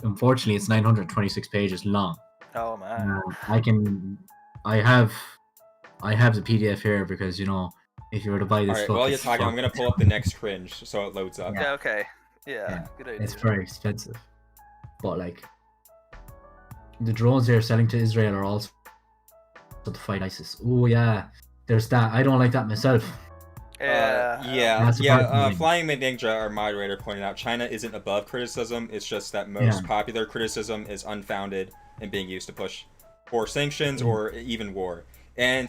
unfortunately it's 926 pages long. Oh man. I have the PDF here because if you were to buy this. Alright, while you're talking, I'm gonna pull up the next cringe so it loads up. Yeah. Okay. Yeah. Good idea. It's very expensive, but like the drones they're selling to Israel are also to fight ISIS. Oh yeah, there's that. I don't like that myself. Flying Ninja, our moderator, pointed out China isn't above criticism. It's just that most popular criticism is unfounded and being used to push for sanctions or even war. And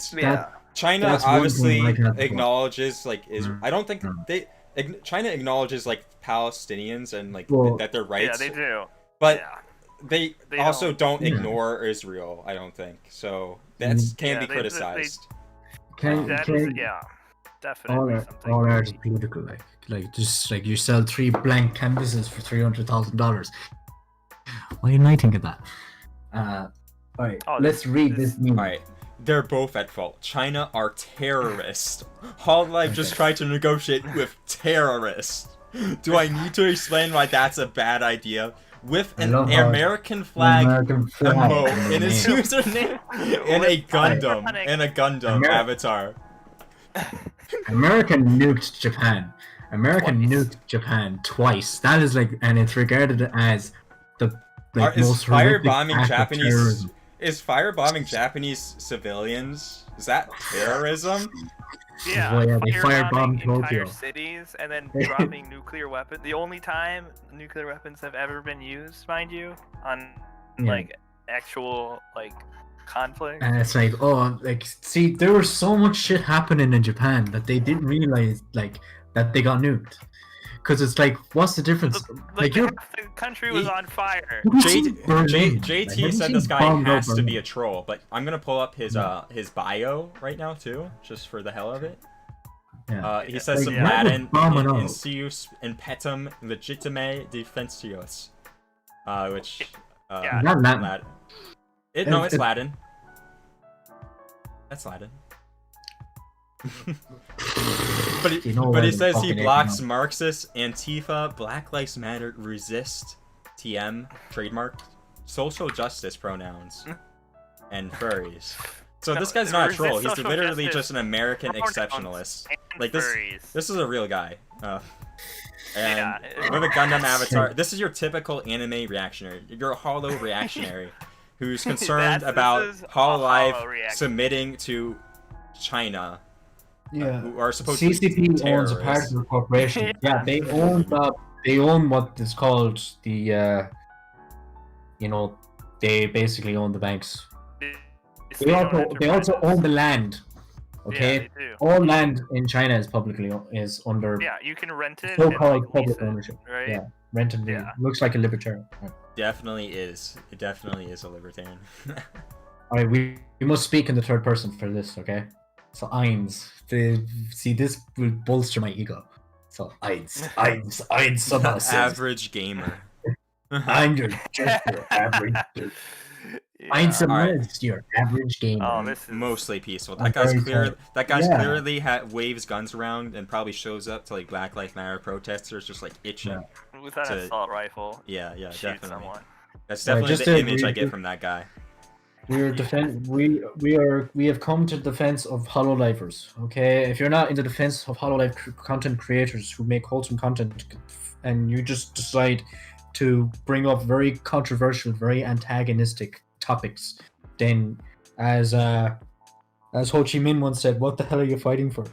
China obviously acknowledges I don't think China acknowledges like Palestinians and like that they're rights. Yeah, they do. But they also don't ignore Israel. I don't think so. That can be criticized. Definitely all art is political. Like just like you sell 3 blank canvases for $300,000. Why didn't I think of that? Alright, let's read this meme. Alright, they're both at fault. China are terrorists. Hololive just tried to negotiate with terrorists. Do I need to explain why that's a bad idea? With an American flag emote in his username and a Gundam avatar. America nuked Japan. Nuked Japan twice. That is like, and it's regarded as the most firebombing Japanese. Is firebombing Japanese civilians? Is that terrorism? Yeah, they firebombed entire cities and then dropping nuclear weapons. The only time nuclear weapons have ever been used, mind you, on like actual like conflict. And it's like, see, there was so much shit happening in Japan that they didn't realize like that they got nuked. Because it's like, what's the difference? The country was on fire. JT said this guy has to be a troll, but I'm gonna pull up his bio right now too, just for the hell of it. He says some Latin, "Insius impetum legitime defensius," which not Latin. It's Latin. That's Latin. But he says he blocks Marxist, Antifa, Black Lives Matter, Resist, TM, trademark, social justice pronouns, and furries. So this guy's not a troll. He's literally just an American exceptionalist. Like this is a real guy. And with a Gundam avatar, this is your typical anime reactionary. You're a holo reactionary who's concerned about Hololive submitting to China. Who are supposed CCP to be owns a part of the corporation. They own what is called the they basically own the banks. They also own the land. Okay, Yeah, they do. all land in China is under Yeah, you can rent it. so-called and, like, public ownership. right? Yeah, rented. Yeah. Looks like a libertarian. Right. Definitely is. It definitely is a libertarian. All right, we must speak in the third person for this, okay? So eins. See, this will bolster my ego. So eins, somehow says. Average gamer. I'm just your average dude. Eins is your average gamer. Oh, this is mostly peaceful. That guy's clearly waves guns around and probably shows up to like Black Lives Matter protesters, just like itching. with an assault rifle. Yeah, shoot definitely. Someone. That's definitely the image I get from that guy. We have come to the defense of Hololivers. Okay, if you're not in the defense of Hololive content creators who make wholesome content, and you just decide to bring up very controversial, very antagonistic topics, then as Ho Chi Minh once said, "What the hell are you fighting for?"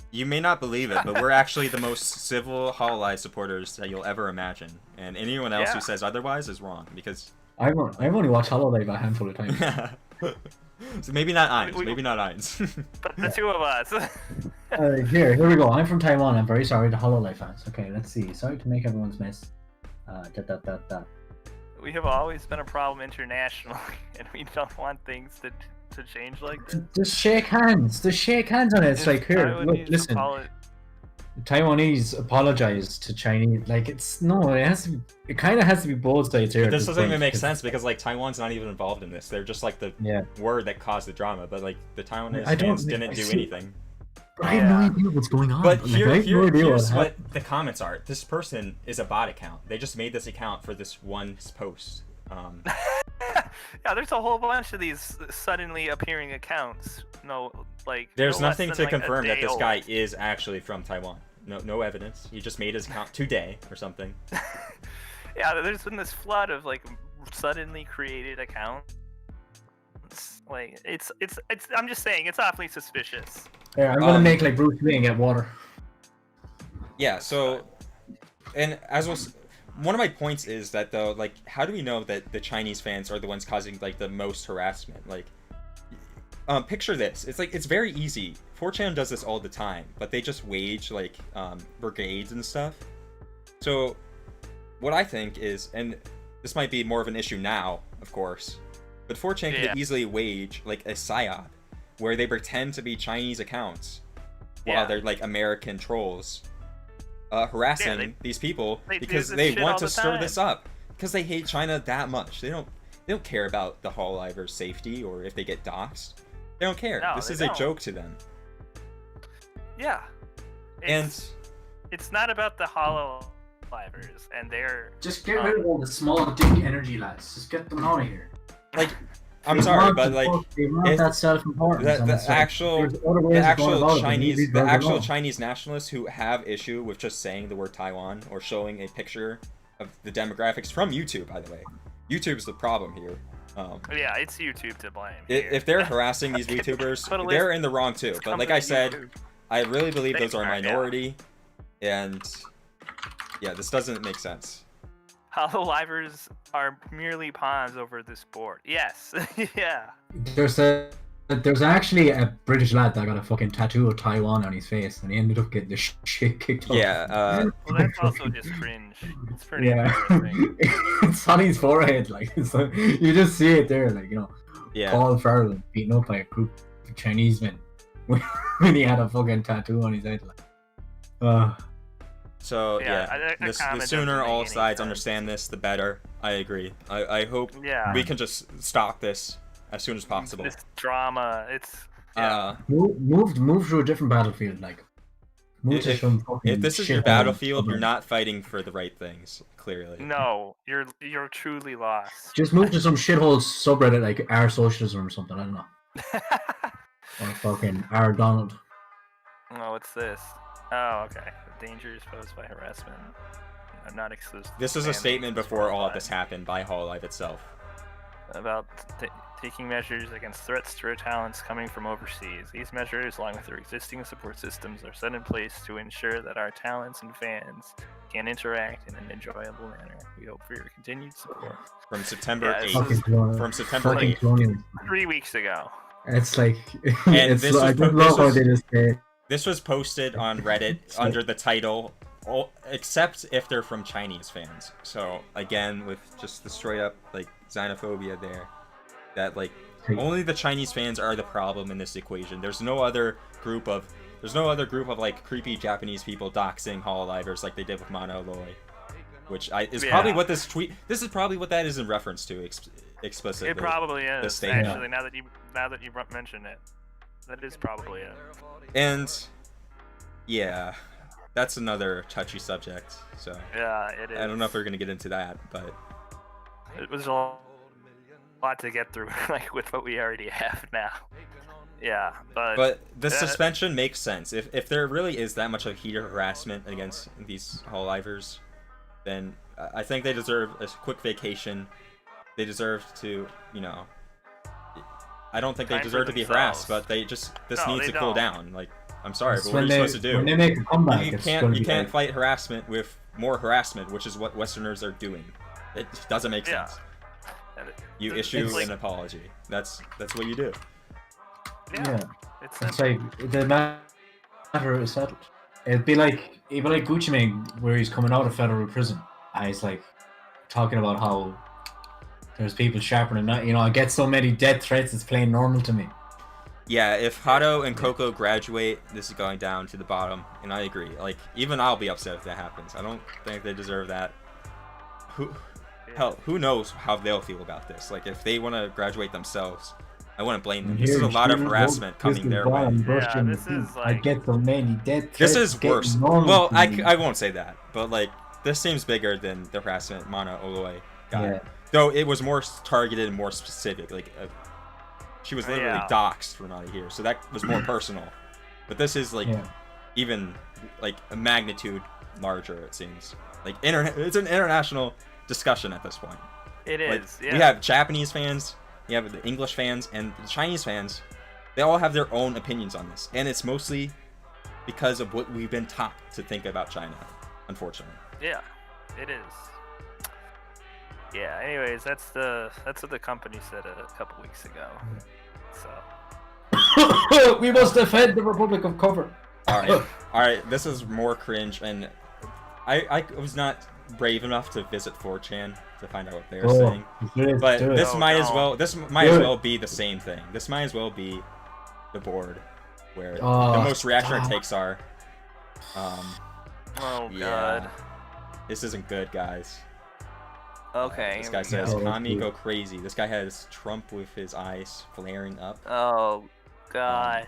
You may not believe it, but we're actually the most civil Hololive supporters that you'll ever imagine, and anyone else who says otherwise is wrong because. I've only watched Hololive a handful of times. So maybe not Eins. Maybe not Eins. The two of us. Here we go. I'm from Taiwan. I'm very sorry to Hololive fans. Okay, let's see. Sorry to make everyone's mess. We have always been a problem internationally, and we don't want things to change like this. Just shake hands. Just shake hands on it. It's like, here, look, listen. Taiwanese apologize to Chinese. Like, it kind of has to be both sides here. But this doesn't even make sense because like Taiwan's not even involved in this. They're just like the word that caused the drama. But like the Taiwanese fans didn't do anything. But I have no idea what's going on. But here's what the comments are. This person is a bot account. They just made this account for this one post. Yeah, there's a whole bunch of these suddenly appearing accounts. There's nothing to confirm that this guy is actually from Taiwan. No evidence. He just made his account today or something. Yeah, there's been this flood of like suddenly created accounts. Like it's I'm just saying it's awfully suspicious. Yeah, I'm gonna make like Bruce Lee and get water. Yeah, so and as was one of my points is that though, like, how do we know that the Chinese fans are the ones causing like the most harassment? Like, picture this. It's like it's very easy. 4chan does this all the time, but they just wage like brigades and stuff. So what I think is, and this might be more of an issue now, of course, but 4chan could easily wage like a psyop where they pretend to be Chinese accounts while they're like American trolls. Harassing these people because they want to stir this up because they hate China that much. They don't care about the Hololivers' safety or if they get doxxed. They don't care. No, this is a joke to them. Yeah. And it's not about the Hololivers and they're just get rid of all the small dick energy lads. Just get them out of here. Like, I'm sorry, but like that self-importance. The actual Chinese nationalists who have issue with just saying the word Taiwan or showing a picture of the demographics from YouTube, by the way, YouTube's the problem here. Yeah, it's YouTube to blame. If they're harassing these YouTubers, they're in the wrong too. But like I said, I really believe those are a minority, and yeah, this doesn't make sense. Hololivers are merely pawns over this board. Yes. Yeah. There's actually a British lad that got a fucking tattoo of Taiwan on his face, and he ended up getting the shit kicked off. Yeah. Well, that's also just cringe. It's pretty embarrassing. It's on his forehead, like so you just see it there, like Paul Farrell beaten up by a group of Chinese men when he had a fucking tattoo on his head. Like, So the sooner all sides understand this, the better. I agree. I hope we can just stop this as soon as possible. This drama, it's move to a different battlefield. Like, if this is your battlefield, you're not fighting for the right things. Clearly. No, you're truly lost. Just move to some shithole subreddit like R Socialism or something. I don't know. Or fucking R Donald. Oh, what's this? Oh, okay. Dangers posed by harassment are not exclusive. This is a statement before all of this happened by Hololive itself. About taking measures against threats to our talents coming from overseas. These measures, along with their existing support systems, are set in place to ensure that our talents and fans can interact in an enjoyable manner. We hope for your continued support. From September 8th. From September 8th. 3 weeks ago. It's like, And it's like, I just love how they just say. This was posted on Reddit under the title, except if they're from Chinese fans. So again, with just the straight up like xenophobia there, that like only the Chinese fans are the problem in this equation. There's no other group of like creepy Japanese people doxing Hololivers like they did with Mono Aloy, which is probably what this tweet. This is probably what that is in reference to explicitly. It probably is. Actually, now that you mention it, that is probably it. And yeah, that's another touchy subject. So yeah, it is. I don't know if we're gonna get into that, but it was a lot to get through, like with what we already have now. Yeah, but the suspension makes sense. If there really is that much of heated harassment against these Hololivers, then I think they deserve a quick vacation. They deserve to, you know. I don't think they deserve to be harassed, but this needs to cool down. Like, I'm sorry, but what are you supposed to do? When they make a comeback, you can't fight harassment with more harassment, which is what Westerners are doing. It doesn't make sense. You issue an apology. That's what you do. Yeah. It's like the matter is settled. It'd be like Gucci Mane, where he's coming out of federal prison, and he's like talking about how there's people sharpening. You know, I get so many death threats. It's plain normal to me. Yeah, if Haato and Coco graduate, this is going down to the bottom, and I agree. Like, even I'll be upset if that happens. I don't think they deserve that. Who knows how they'll feel about this? Like, if they want to graduate themselves, I wouldn't blame them. This is a lot of harassment coming their way. Yeah, this is like... I get so many death threats. This is worse. Well, I won't say that, but like, this seems bigger than the harassment Mono Aloy got. Yeah. Though it was more targeted and more specific. Like, she was literally doxxed for not here, so that was more personal. But this is like even like a magnitude larger. It seems like it's an international discussion at this point. It is. Like, we have Japanese fans, you have the English fans, and the Chinese fans. They all have their own opinions on this, and it's mostly because of what we've been taught to think about China. Unfortunately. Yeah, it is. Yeah. Anyways, that's what the company said a couple weeks ago. So we must defend the Republic of Cover. All right. This is more cringe, and I was not brave enough to visit 4chan to find out what they were saying. But this might as well be the same thing. This might as well be the board where the most reactionary takes are. God. This isn't good, guys. Okay. This guy says, Kami go crazy. This guy has Trump with his eyes flaring up. Oh, gosh.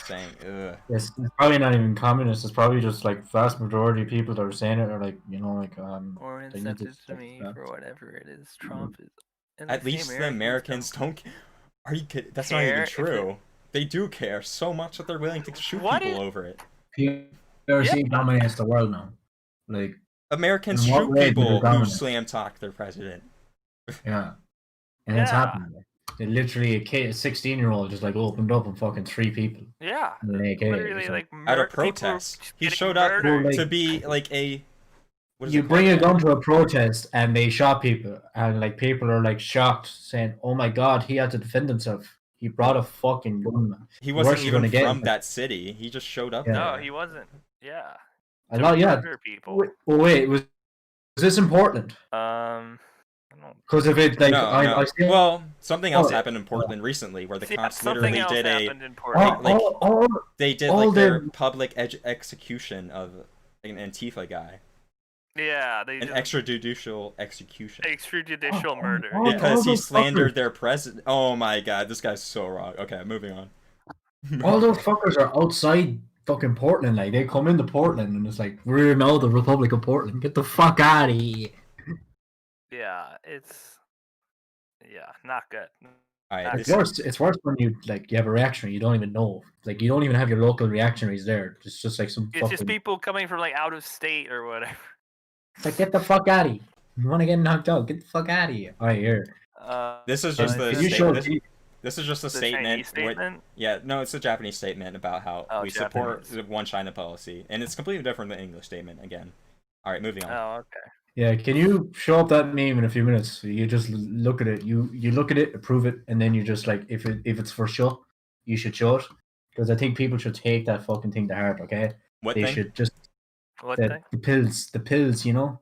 Saying, ugh. It's probably not even communist. It's probably just like vast majority of people that are saying it are like, you know, like or insensitive to me for whatever it is. Trump is. At least the Americans don't. Are you kidding? That's not even true. They do care so much that they're willing to shoot people over it. PRC dominates the world now. Like. Americans shoot people who slam talk their president. Yeah. And it's happening. They literally, a 16-year-old just like opened up and fucking 3 people. Yeah. Literally, like at a protest. He showed up to be like a... You bring a gun to a protest and they shot people. And like people are like shocked saying, oh my god, he had to defend himself. He brought a fucking gun. He wasn't even from that city. He just showed up there. No, he wasn't. Yeah. A lot, people. Wait, was this in Portland? Because if it, like, no. Well, something else happened in Portland recently, where the cops literally did their public execution of an Antifa guy. Yeah, an extrajudicial execution. Extrajudicial murder. Because he slandered their president. Oh my god, this guy's so wrong. Okay, moving on. All those fuckers are outside fucking Portland. Like, they come into Portland and it's like, we're now the Republic of Portland. Get the fuck out of here. Yeah, it's not good. Alright, it's worse when you have a reactionary you don't even know. Like, you don't even have your local reactionaries there. It's just like it's just people coming from like out of state or whatever. It's like, get the fuck out of here. You want to get knocked out? Get the fuck out of here. Alright, here. This is just the This is just a statement. It's a Japanese statement about how we support the one China policy, and it's completely different than the English statement again. All right, moving on. Oh, okay. Yeah, can you show up that meme in a few minutes? You just look at it. You look at it, approve it, and then you just like if it's for show, you should show it because I think people should take that fucking thing to heart. Okay, What they thing? What thing? the pills. You know.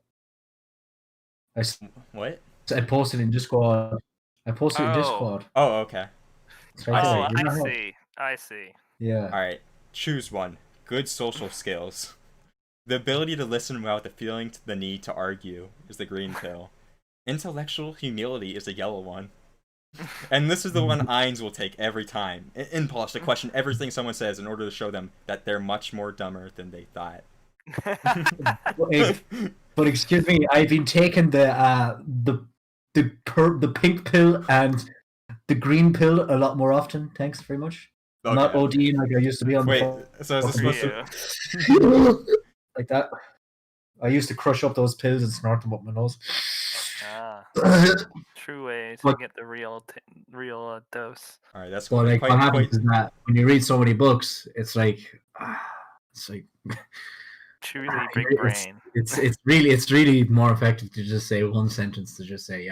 What? I posted in Discord. Discord. Oh, okay. I see. Yeah. All right. Choose one. Good social skills. The ability to listen without the feeling the need to argue is the green pill. Intellectual humility is the yellow one. And this is the one Eins will take every time. Impulse to question everything someone says in order to show them that they're much more dumber than they thought. But excuse me, I've been taking the pink pill and the green pill a lot more often. Thanks very much. Okay. Not ODing like I used to be on. Wait, so is this supposed to like that? I used to crush up those pills and snort them up my nose. True way to get the real dose. All right, that's what happens is that when you read so many books, it's like truly big brain. It's really more effective to just say one sentence to just say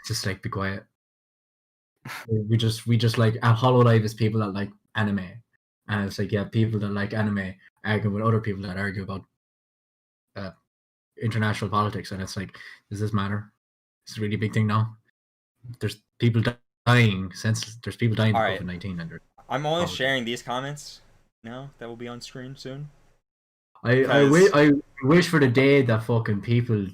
just like be quiet. We just like Hololive is people that like anime, and it's like people that like anime argue with other people that argue about international politics, and it's like, does this matter? It's a really big thing now. There's people dying there's people dying of COVID-19, and I'm only sharing these comments now that will be on screen soon. I wish for the day that fucking people,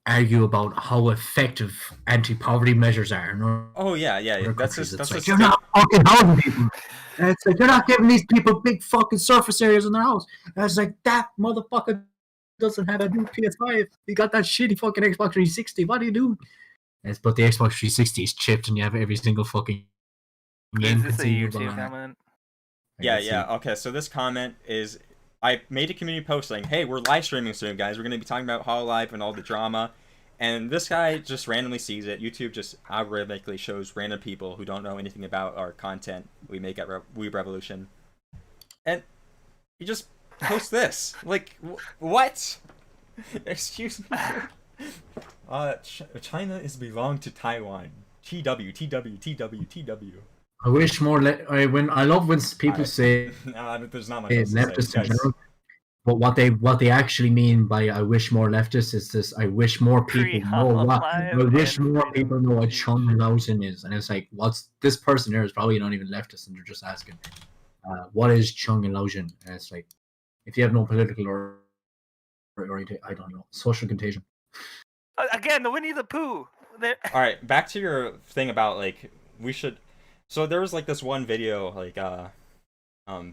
argue about how effective anti-poverty measures are. Oh yeah. That's like, you're not fucking housing people. And it's like, you're not giving these people big fucking surface areas in their house. And it's like, that motherfucker doesn't have a new PS5. He got that shitty fucking Xbox 360. What are you doing? But the Xbox 360 is chipped, and you have every single fucking game. Is this a YouTube comment? Yeah. Okay, so this comment is, I made a community post saying, hey, we're live streaming soon, guys. We're going to be talking about Hololive and all the drama. And this guy just randomly sees it. YouTube just algorithmically shows random people who don't know anything about our content we make at We Revolution. And he just posts this. Like, what? Excuse me? China is belong to Taiwan. TW. I wish more. I love when people say there's not much else to say, guys. But what they actually mean by "I wish more leftists" is this: I wish more people know what. I wish more people know what Chung Laosin is, and it's like, what's this person here is probably not even leftist, and they're just asking, what is Chung Laosin? And it's like, if you have no political or I don't know, social contagion. Again, the Winnie the Pooh. All right, back to your thing about like we should. So there was like this one video like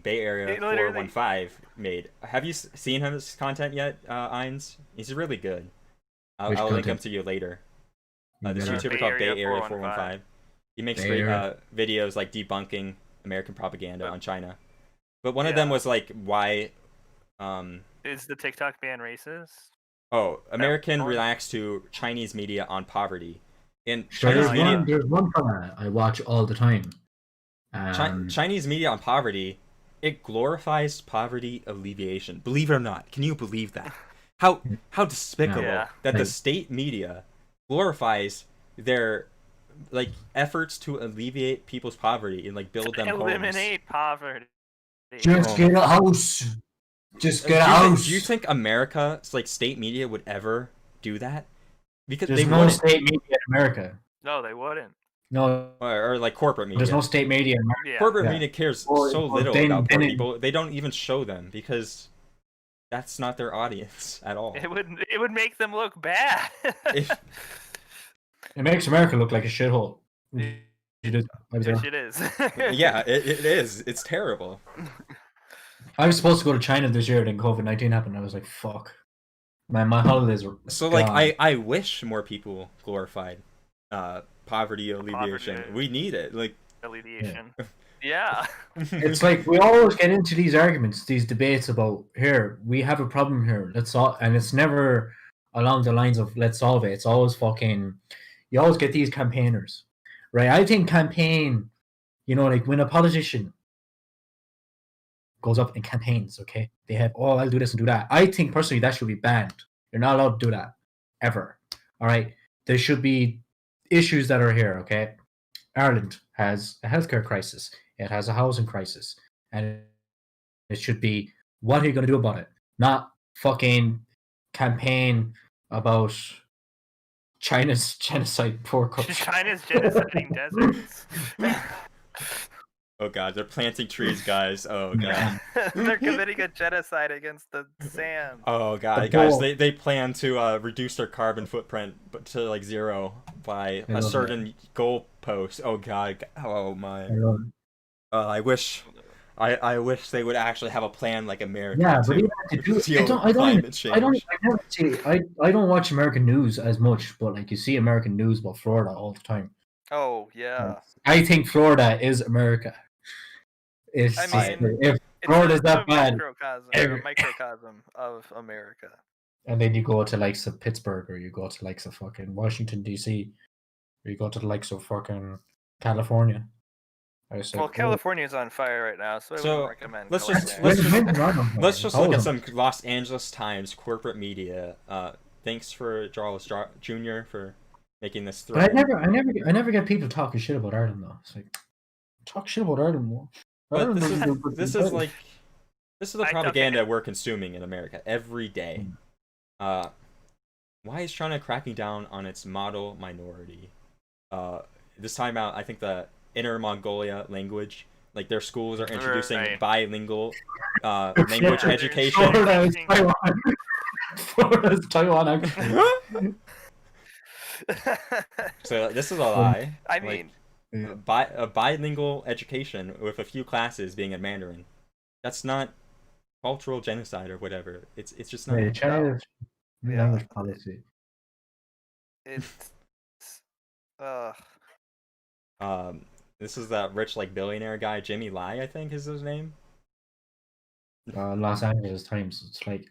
Bay Area 415 made. Have you seen his content yet, Eins? He's really good. I'll link him to you later. This YouTuber called Bay Area 415. He makes great videos like debunking American propaganda on China. But one of them was like, why is the TikTok ban racist? Oh, American reacts to Chinese media on poverty. In there's one I watch all the time. Chinese media on poverty, it glorifies poverty alleviation. Believe it or not, can you believe that? How despicable that the state media glorifies their like efforts to alleviate people's poverty and like build them eliminate poverty. Just get a house. Just get a house. Do you think America's like state media would ever do that? Because there's no state media in America. No, they wouldn't. No, or like corporate media. There's no state media in America. Yeah. Corporate media cares so little about poor people. They don't even show them because that's not their audience at all. It would make them look bad. It makes America look like a shithole. It is. Yeah, it is. It's terrible. I was supposed to go to China this year, then COVID-19 happened. I was like, fuck. Man, my holidays were so gone. Like I wish more people glorified poverty alleviation. We need it. Like alleviation. Yeah. It's like we always get into these arguments, these debates about here, we have a problem here. Let's solve, and it's never along the lines of let's solve it. It's always fucking you always get these campaigners. Right? I think campaign, like when a politician goes up in campaigns. Okay, they have I'll do this and do that. I think personally that should be banned. You're not allowed to do that ever. All right, there should be issues that are here. Okay, Ireland has a healthcare crisis. It has a housing crisis, and it should be what are you going to do about it? Not fucking campaign about China's genocide poor country. China's genociding deserts. Oh god, they're planting trees, guys. Oh god. They're committing a genocide against the sand. Oh god, guys, they plan to reduce their carbon footprint to like 0 by a certain goal post. Oh god. Oh my. I wish they would actually have a plan like America. Yeah, to but deal with climate change. I don't watch American news as much, but like you see American news about Florida all the time. Oh yeah. I think Florida is America. If Florida's that bad, a microcosm of America. And then you go to likes of Pittsburgh, or you go to likes of fucking Washington D.C., or you go to the likes of fucking California. Well, California's on fire right now, so I wouldn't recommend. Let's just look at some Los Angeles Times corporate media. Thanks for Charles Jr. for making this threat. But I never get people talking shit about Ireland though. It's like talk shit about Ireland more. But this is the propaganda we're consuming in America every day. Why is China cracking down on its model minority? This time out, I think the Inner Mongolia language, like their schools are introducing bilingual language education. Florida's Taiwan actually. So this is a lie. I mean, a bilingual education with a few classes being in Mandarin. That's not cultural genocide or whatever. It's just not. China's language policy. It's This is that rich like billionaire guy, Jimmy Lai, I think is his name. Los Angeles Times. It's like.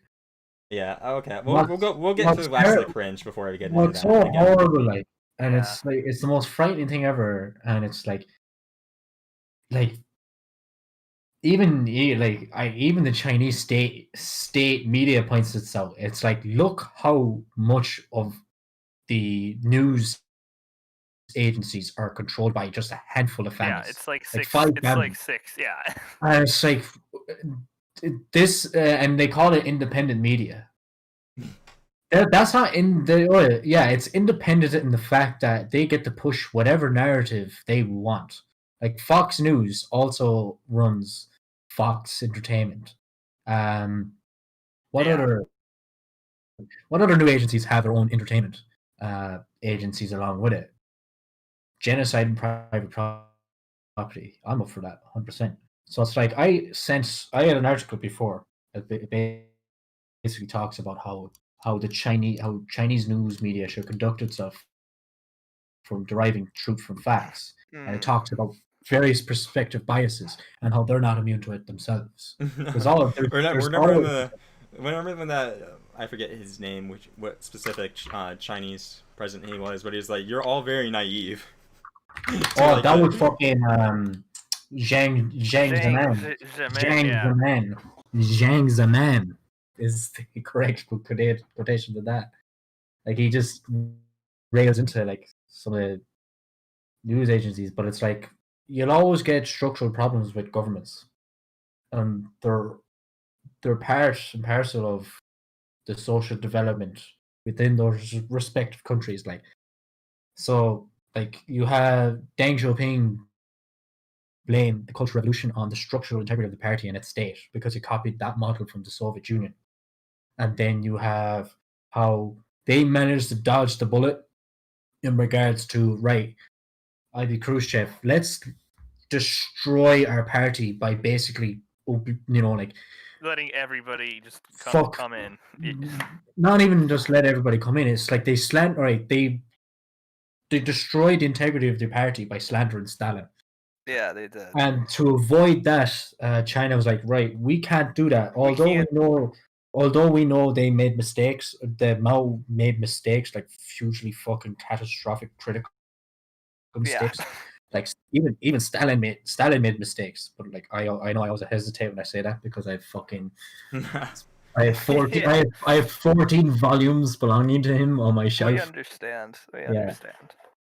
Yeah. Okay. We'll get to the last of the cringe before we get into that. It's so horrible, like, and it's like it's the most frightening thing ever, and it's like even the Chinese state media points it out. It's like, look how much of the news agencies are controlled by just a handful of families. Yeah, it's like six. Yeah. And it's like this, and they call it independent media. That's not in the it's independent in the fact that they get to push whatever narrative they want. Like Fox News also runs Fox Entertainment. What other new agencies have their own entertainment agencies along with it? Genocide and private property. I'm up for that 100%. So it's like I had an article before that basically talks about how Chinese news media should conduct itself from deriving truth from facts, and it talks about various perspective biases and how they're not immune to it themselves. Because remember when that I forget his name, what specific Chinese president he was, but he's like, "You're all very naive." That was fucking Zhang Zeman is the correct quotation to that. Like he just rails into like some of the news agencies, but it's like you'll always get structural problems with governments, and they're part and parcel of the social development within those respective countries. Like so, like you have Deng Xiaoping blame the Cultural Revolution on the structural integrity of the party and its state because it copied that model from the Soviet Union. And then you have how they managed to dodge the bullet in regards to, Ivy Khrushchev, let's destroy our party by basically, letting everybody just come in. Not even just let everybody come in. It's like they destroyed the integrity of the party by slandering Stalin. Yeah, they did. And to avoid that, China was like, we can't do that. Although we know they made mistakes, the Mao made mistakes, like hugely fucking catastrophic, critical mistakes. Like even Stalin made mistakes, but like I know I always hesitate when I say that because I have 14 I have 14 volumes belonging to him on my shelf. We understand.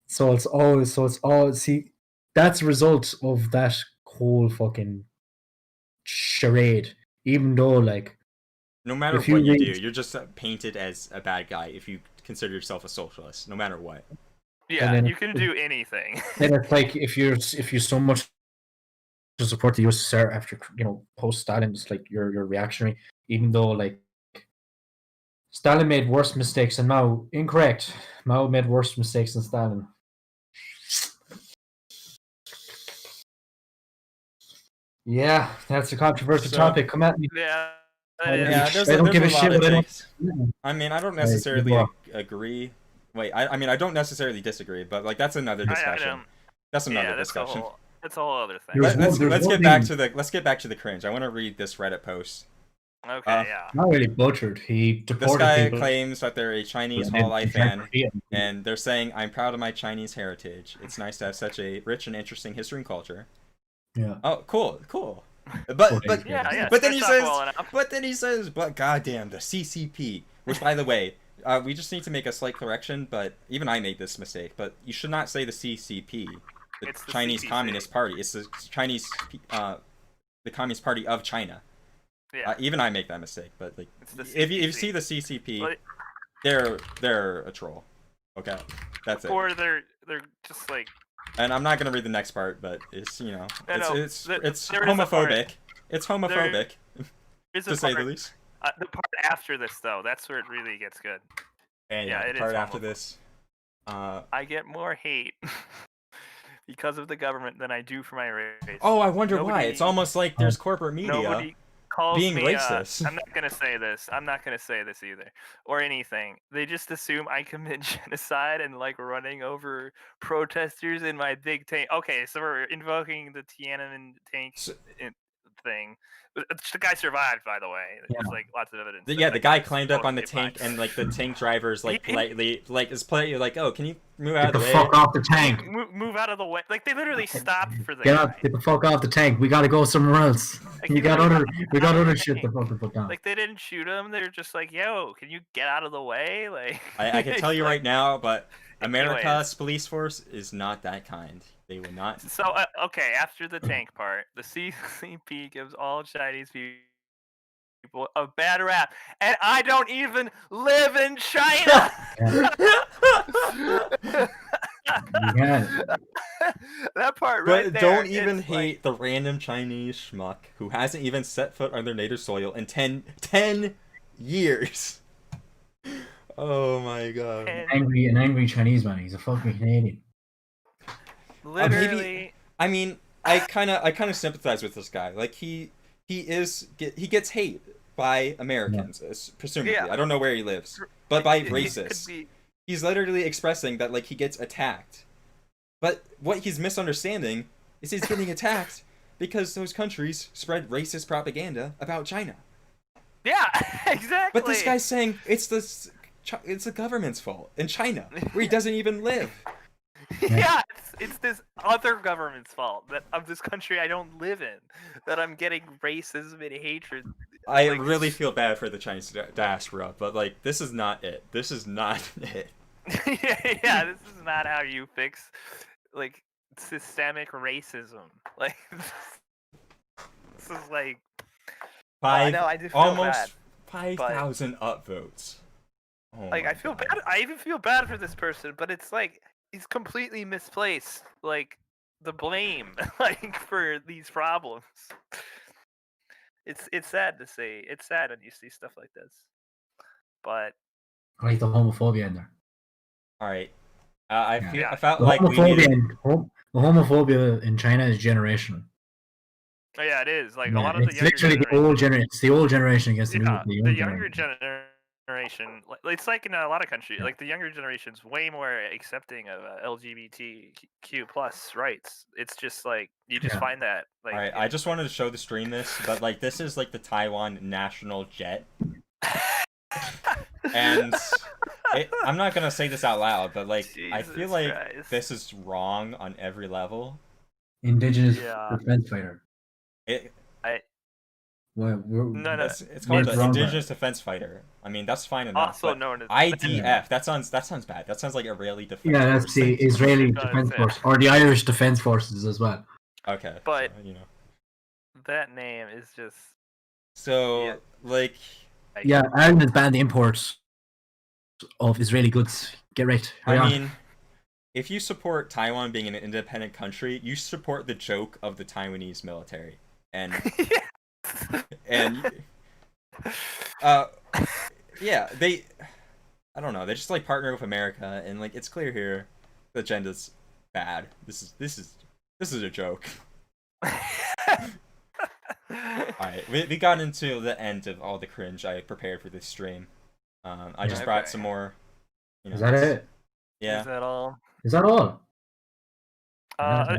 So it's all see, that's a result of that whole fucking charade. Even though, like, no matter what you do, you're just painted as a bad guy if you consider yourself a socialist, no matter what. Yeah, then, you can do anything. Then it's like if you're so much to support the USSR after, you know, post Stalin, it's like you're reactionary, even though like Stalin made worse mistakes than Mao. Incorrect. Mao made worse mistakes than Stalin. Yeah, that's a controversial topic. Come at me. Yeah. There's a lot of things. I mean, I don't necessarily agree. Wait, I mean, I don't necessarily disagree, but like that's another discussion. That's another discussion. That's a whole other thing. Let's get back to the cringe. I want to read this Reddit post. Okay, yeah. Not really butchered. He deported This guy people. claims that they're a Chinese Hololive fan, and they're saying, "I'm proud of my Chinese heritage. It's nice to have such a rich and interesting history and culture." Yeah. Oh, cool. But then he says, but goddamn, the CCP. Which, by the way, we just need to make a slight correction. But even I made this mistake. But you should not say the CCP, the Chinese Communist Party. It's the Chinese, the Communist Party of China. Yeah. Even I make that mistake. But like, if you see the CCP, they're a troll. Okay, that's it. Or they're just like. And I'm not gonna read the next part, but it's it's homophobic. It's homophobic, to say the least. The part after this, though, that's where it really gets good. And yeah, the part after this. I get more hate because of the government than I do for my race. Oh, I wonder why. It's almost like there's corporate media being racist. I'm not gonna say this. I'm not gonna say this either, or anything. They just assume I commit genocide and like running over protesters in my big tank. Okay, so we're invoking the Tiananmen tank thing. The guy survived, by the way. There's like lots of evidence. The guy climbed up on the tank, and like the tank drivers like politely is politely like, "Oh, can you move out of the way? Get the fuck off the tank. Move out of the way." Like they literally stopped for the Get the fuck off the tank. We gotta go somewhere else. Like, we got other shit to fucking put down. Like they didn't shoot him. They're just like, "Yo, can you get out of the way?" Like I can tell you right now, but America's police force is not that kind. They will not. So okay, after the tank part, the CCP gives all Chinese people a bad rap, and I don't even live in China. That part right there. But don't even hate the random Chinese schmuck who hasn't even set foot on their native soil in 10 years. Oh my god. An angry Chinese man. He's a fucking Canadian. Literally. I mean, I kind of sympathize with this guy. Like he gets hate by Americans, presumably. Yeah. I don't know where he lives, but by racists. He's literally expressing that like he gets attacked. But what he's misunderstanding is he's getting attacked because those countries spread racist propaganda about China. Yeah, exactly. But this guy's saying it's the government's fault in China, where he doesn't even live. Yeah, it's this other government's fault that of this country I don't live in, that I'm getting racism and hatred. I really feel bad for the Chinese diaspora, but like this is not it. This is not it. yeah, this is not how you fix like systemic racism. Like this is like I do feel almost 5,000 upvotes. Oh like I feel bad. I even feel bad for this person, but it's like he's completely misplaced, like the blame, like for these problems. It's sad to see. It's sad when you see stuff like this. But right, the homophobia in there. All right, I felt like the homophobia in China is generational. Oh yeah, it is. Like a lot of the younger literally the old generation. It's the old generation against the younger generation. It's like in a lot of countries, like the younger generation's way more accepting of LGBTQ plus rights. It's just like you just find that. Like, all right, I just wanted to show the stream this, but like this is like the Taiwan national jet, and I'm not gonna say this out loud, but like I Jesus feel like Christ. this is wrong on every level. Indigenous defense fighter. No. It's called the Indigenous Defense Fighter. I mean, that's fine enough. Also known as IDF. That sounds bad. That sounds like Israeli Defense Yeah, Force. that's the Israeli Defense Force, or the Irish Defense Forces as well. Okay, but so, that name is just like. Yeah, Ireland has banned the imports of Israeli goods. Get right. I mean, if you support Taiwan being an independent country, you support the joke of the Taiwanese military, and yeah, I don't know, they just like partner with America, and like it's clear here the agenda's bad. This is a joke. Alright, we got into the end of all the cringe I prepared for this stream. I just brought some more. Is that it? Yeah. Is that all? Is that all?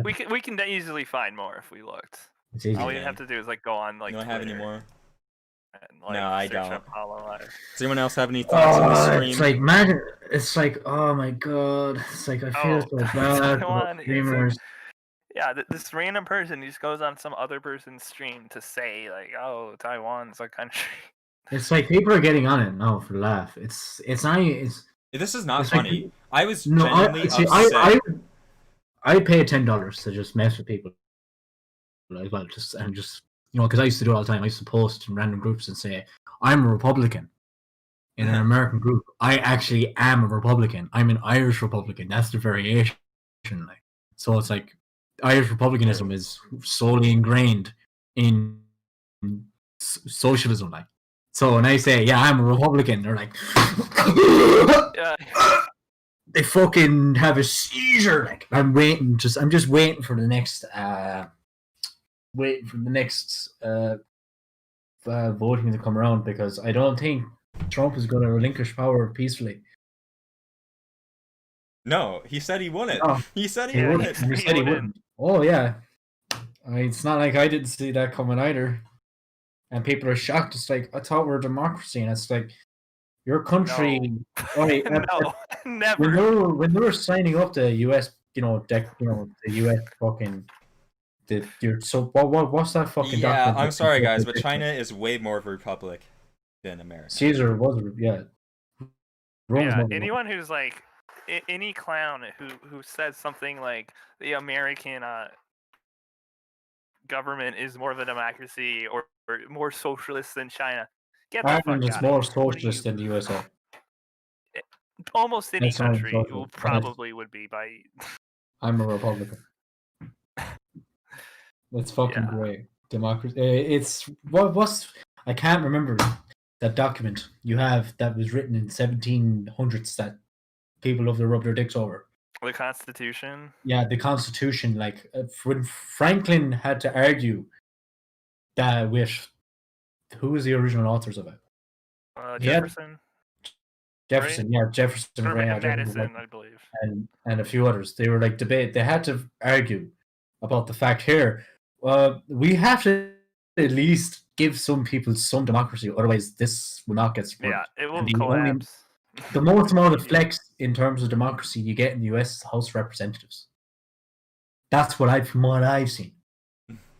We can easily find more if we looked. It's easy. All we have to do is like go on like. You don't have any more? And, like, no, I don't. Does anyone else have any thoughts on the stream? It's like, man, it's like, oh my god, it's like I feel so bad for streamers. Yeah, this random person just goes on some other person's stream to say like, "Oh, Taiwan's a country." It's like people are getting on it now for the laugh. It's not. This is not funny. Like, I was genuinely upset. I pay $10 to just mess with people. Like, well, just because I used to do it all the time. I used to post in random groups and say, "I'm a Republican." In an American group, I actually am a Republican. I'm an Irish Republican. That's the variation. Like, so it's like Irish Republicanism is solely ingrained in socialism. Like, so when I say, "Yeah, I'm a Republican," they're like, they fucking have a seizure. Like, I'm just waiting for the next. Waiting for the next voting to come around, because I don't think Trump is going to relinquish power peacefully. No, he said he wouldn't. No. He said he wouldn't. He said he wouldn't. Oh yeah, it's not like I didn't see that coming either. And people are shocked. It's like, I thought we're a democracy, and it's like, your country. No, no, never. When they were signing up the U.S., the U.S. fucking. What's that fucking document? I'm sorry guys, but China is way more of a republic than America. Caesar was anyone who's like any clown who says something like the American government is more of a democracy or more socialist than China, get the fuck Ireland is more socialist than the USA. Almost any country would be by. I'm a Republican. That's fucking great. Democracy. It's what's I can't remember that document you have that was written in 1700s that people love to rub their dicks over. The Constitution. Yeah, the Constitution. Like when Franklin had to argue that with who was the original authors of it? Jefferson. Jefferson, right? Yeah, Jefferson, Madison, I believe, and a few others. They were like debate. They had to argue about the fact here. We have to at least give some people some democracy, otherwise this will not get supported. Yeah, it will collapse. The most amount of flex in terms of democracy you get in the US is House of Representatives. That's from what I've seen.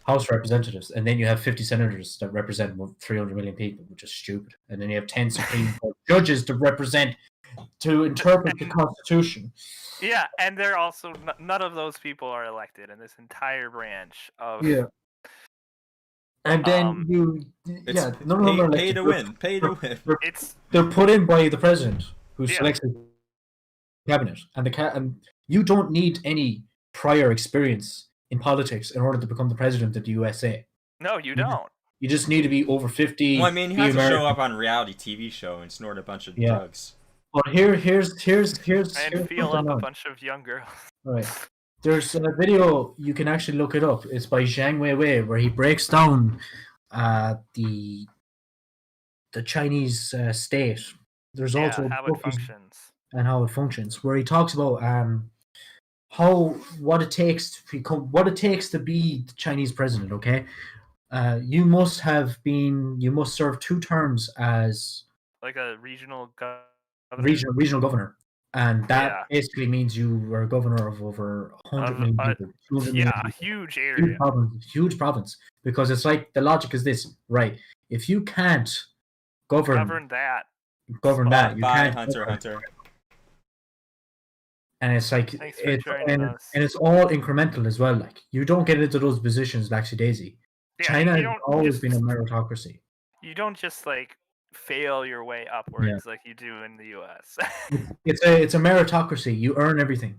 House Representatives, and then you have 50 senators that represent 300 million people, which is stupid. And then you have 10 Supreme Court judges to interpret the Constitution. Yeah, and they're also none of those people are elected in this entire branch of. Yeah. And then none of them are pay to win. They're put in by the president, who selects the cabinet, and you don't need any prior experience in politics in order to become the president of the USA. No, you don't. You just need to be over 50. Well, I mean, you have to show up on a reality TV show and snort a bunch of drugs. But here's and feel up a bunch of young girls. All right. There's a video, you can actually look it up. It's by Zhang Weiwei, where he breaks down the Chinese state. There's also how it functions and how it functions, where he talks about what it takes to be the Chinese president. Okay, you must serve 2 terms as like a regional regional governor. And that basically means you were a governor of over 100 million people. 200 million people. Huge area. Huge province. Because it's like, the logic is this, right? If you can't govern that, you can't Hunter. And it's like, it's all incremental as well. Like, you don't get into those positions laxy daisy. China has always been a meritocracy. You don't just like fail your way upwards like you do in the U.S. It's a meritocracy. You earn everything.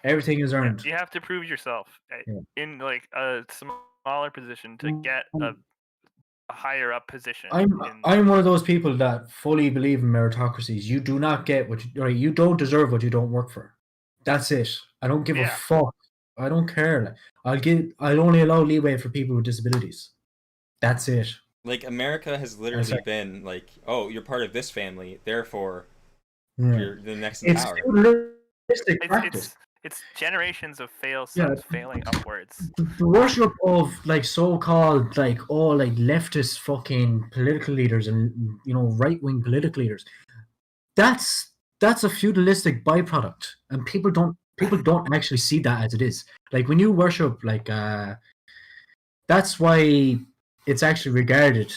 Everything is earned. You have to prove yourself in like a smaller position to get a higher up position. I'm one of those people that fully believe in meritocracies. You do not get you don't deserve what you don't work for. That's it. I don't give a fuck. I don't care. I'll only allow leeway for people with disabilities. That's it. Like, America has literally been like, oh, you're part of this family, therefore you're the next in power. It's generations of failing upwards. The worship of like so-called like all like leftist fucking political leaders and right wing political leaders. That's a feudalistic byproduct, and people don't actually see that as it is. Like, when you worship like that's why it's actually regarded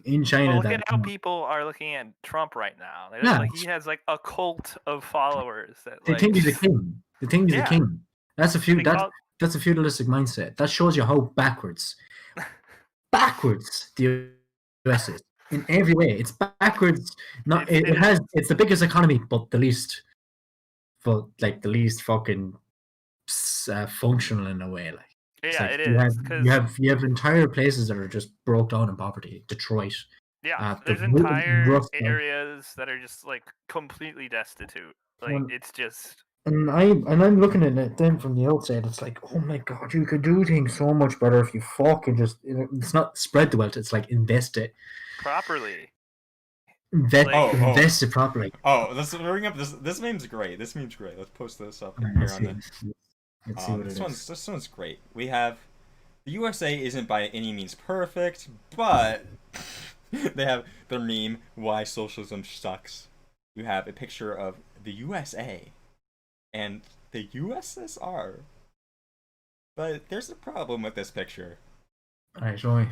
in China. Look at how people are looking at Trump right now. Like, he has like a cult of followers that they think he's a king. They think he's a king. That's a feudalistic mindset. That shows you how backwards the US is in every way. It's backwards. It's the biggest economy, but the least fucking functional in a way. Like, it is. You have entire places that are just broke down in poverty. Detroit. Yeah, there's entire areas that are just like completely destitute. Like, it's just. And I'm looking at it then from the outside. It's like, oh my god, you could do things so much better if you fucking just. It's not spread the wealth. It's like invest it properly. Invest it properly. Oh, let's bring up this meme's great. This meme's great. Let's post this up here on this one's great. We have the USA isn't by any means perfect, but they have their meme, why socialism sucks. You have a picture of the USA and the USSR. But there's a problem with this picture. Alright, show me.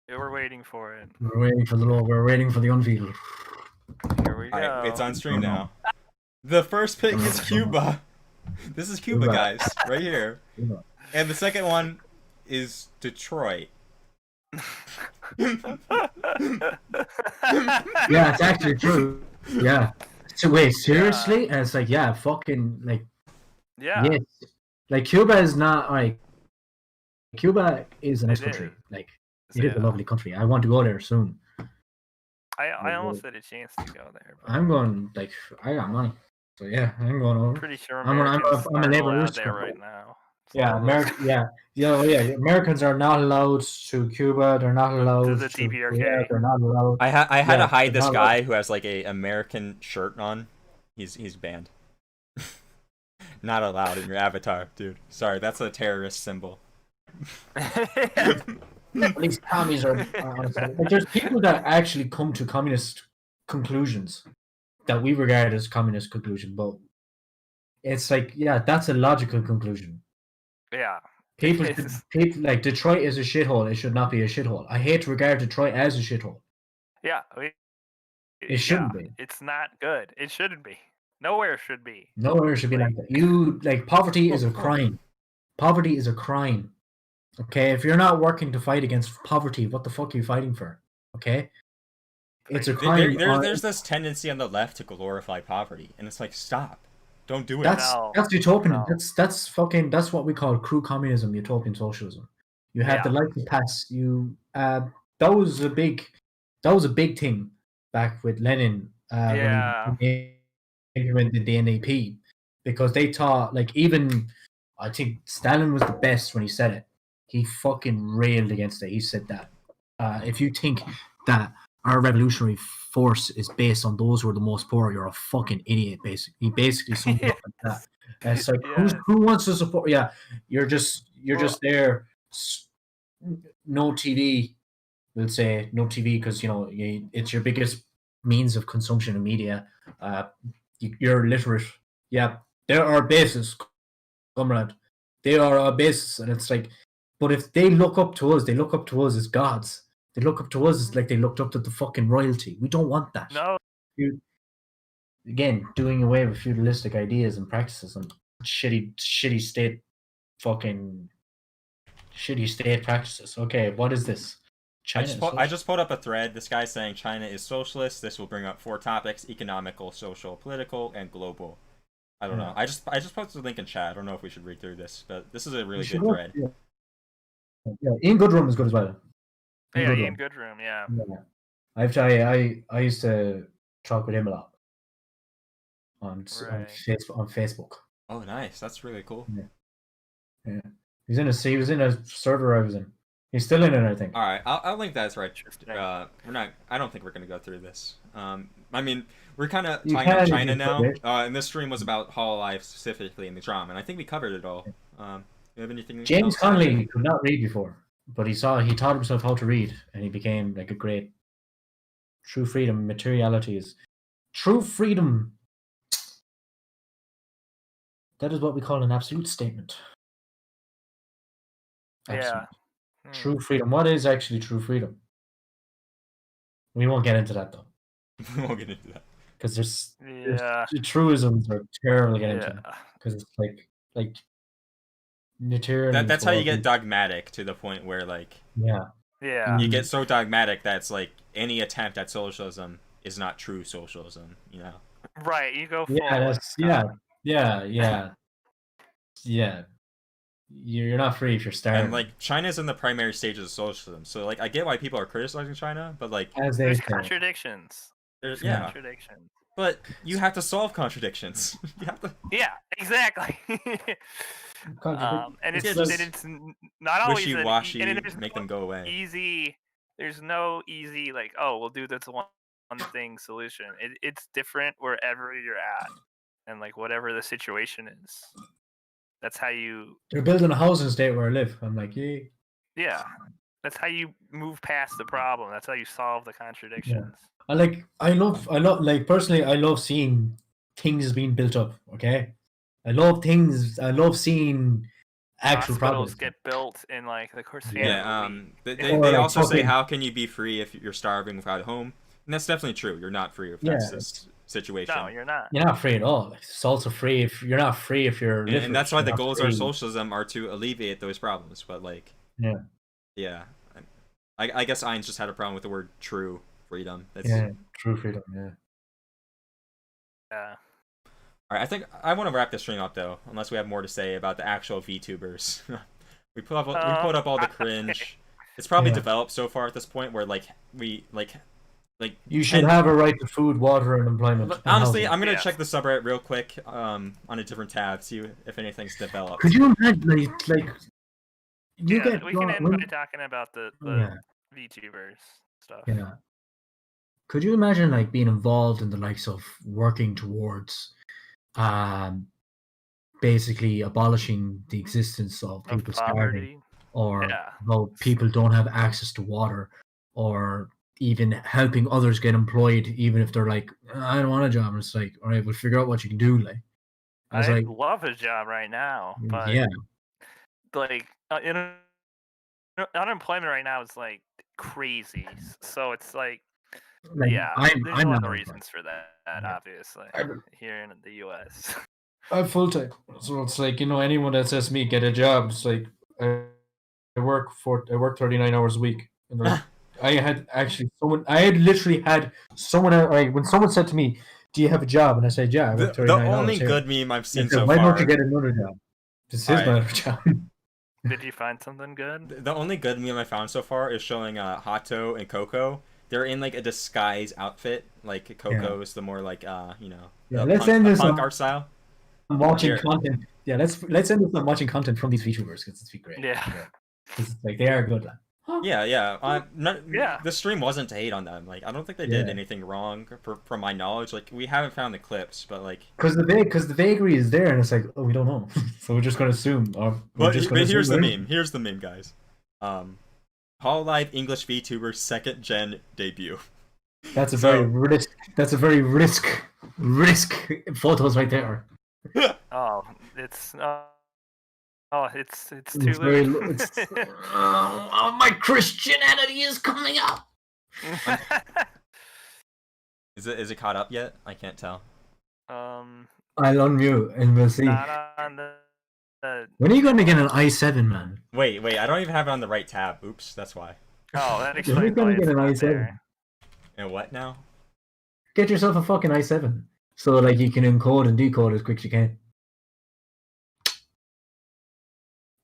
Yeah, we're waiting for it. We're waiting for the unveil. Here we go. Alright, it's on stream now. The first pick is Cuba. This is Cuba, guys, right here. Cuba. And the second one is Detroit. Yeah, it's actually true. Yeah. So wait, seriously? And it's like, yeah, fucking like. Yeah. Yes. Like, Cuba is not like. Cuba is a nice country. Like, it is a lovely country. I want to go there soon. I almost had a chance to go there. But... I'm going. Like, I got money, so yeah, I'm going over. Pretty sure I'm a neighbor there right now. Yeah, Americans are not allowed to Cuba. They're not allowed to the DPRK. They're not allowed. I had to hide this guy who has like a American shirt on. He's banned. Not allowed in your avatar, dude. Sorry, that's a terrorist symbol. At least commies are honest. Like, there's people that actually come to communist conclusions that we regard as communist conclusion, but it's like, yeah, that's a logical conclusion. Yeah. People like, Detroit is a shithole. It should not be a shithole. I hate to regard Detroit as a shithole. Yeah. It shouldn't be. It's not good. It shouldn't be. Nowhere should be. Nowhere should be like that. Poverty is a crime. Poverty is a crime. Okay? If you're not working to fight against poverty, what the fuck are you fighting for? Okay? It's a crime. There's this tendency on the left to glorify poverty, and it's like, stop. Don't do it. That's utopian. No. That's what we call crude communism, utopian socialism. You have the light to pass. That was a big thing back with Lenin when he implemented the NAP, because they thought, like, even I think Stalin was the best when he said it. He fucking railed against it. He said that if you think that our revolutionary force is based on those who are the most poor, you're a fucking idiot, basically. He basically summed it up like that. And it's like, who wants to support? Yeah, you're just there. No TV. We'll say no TV because, it's your biggest means of consumption of media. You're literate. Yeah, there are bases, comrade. They are our bases, and it's like, but if they look up to us, they look up to us as gods. They look up to us as like they looked up to the fucking royalty. We don't want that. No. Again, doing away with feudalistic ideas and practices and shitty state practices. Okay, what is this? I just pulled up a thread. This guy's saying China is socialist. This will bring up 4 topics: economical, social, political, and global. I don't know. I just posted a link in chat. I don't know if we should read through this, but this is a really good thread. Yeah, Ian Goodrum is good as well. Ian Goodrum, yeah. I used to talk with him a lot on Facebook. Oh, nice. That's really cool. Yeah. He was in a server I was in. He's still in it, I think. All right, I'll link that thread. We're not. I don't think we're gonna go through this. I mean, we're kind of talking about China now, and this stream was about Hololive specifically in the drama, and I think we covered it all. You have anything? James Connolly could not read before, but he taught himself how to read, and he became like a great. True freedom, materiality is true freedom. That is what we call an absolute statement. Absolute. Yeah. True freedom. What is actually true freedom? We won't get into that though. We won't get into that because there's truisms are terrible to get into because it's like material. That's how you get dogmatic to the point where like you get so dogmatic that it's like any attempt at socialism is not true socialism. You know. Right. You go. Yeah. You're not free if you're starving. And like China's in the primary stages of socialism, so like I get why people are criticizing China, but like there's contradictions. There's contradictions. But you have to solve contradictions. Yeah, exactly. And it's not always wishy-washy. Make them go away. Easy. There's no easy like, oh, we'll do this one thing solution. It's different wherever you're at, and like whatever the situation is. That's how you. They're building a housing state where I live. I'm like, yay. Yeah, that's how you move past the problem. That's how you solve the contradictions. Yeah. I love, like personally, I love seeing things being built up. Okay, I love seeing actual problems get built in like the course. They also say, how can you be free if you're starving without a home? And that's definitely true. You're not free if that's this situation. No, you're not. You're not free at all. It's also free if you're not free if you're. And that's why the goals of socialism are to alleviate those problems. But like, yeah. I guess Ein's just had a problem with the word true freedom. True freedom. Yeah. Yeah. All right, I think I want to wrap this stream up though, unless we have more to say about the actual VTubers. we put up all the cringe. It's probably developed so far at this point where like you should have a right to food, water, and employment. Honestly, I'm gonna check the subreddit real quick on a different tab, see if anything's developed. Could you imagine we can end by talking about the VTubers stuff. Yeah. Could you imagine like being involved in the likes of working towards basically abolishing the existence of people starving, or how people don't have access to water, or even helping others get employed, even if they're like, I don't want a job. And it's like, all right, we'll figure out what you can do. Like, I love a job right now, but like unemployment right now is like crazy. So it's like there's a lot of reasons for that, obviously, here in the U.S. I'm full time, so it's like, anyone that says to me get a job, it's like I work 39 hours a week, and like, I had literally had someone when someone said to me, "Do you have a job?" and I said, "Yeah, I work 39 hours." The only good meme I've seen so far. Why don't you get another job? This is my other job. Did you find something good? The only good meme I found so far is showing Haato and Coco. They're in like a disguise outfit. Like Coco is the more like let's end this punk art style. I'm watching content. Yeah, let's end this on watching content from these VTubers because it's great. Yeah. Like they are good. The stream wasn't to hate on them. Like I don't think they did anything wrong from my knowledge. Like we haven't found the clips, but like because the vagary is there, and it's like, oh, we don't know, so we're just gonna assume. But here's the meme. Here's the meme, guys. Hololive English VTuber 2nd gen debut. That's a very risk. That's a very risk photos right there. Oh, it's too late. My Christianity is coming up. Is it caught up yet? I can't tell. I'll unmute and we'll see. Not on When are you going to get an i7, man? Wait, I don't even have it on the right tab. Oops, that's why. Oh, that When are you explains going why to get it's an not i7? there. And what now? Get yourself a fucking i7. So like you can encode and decode as quick as you can.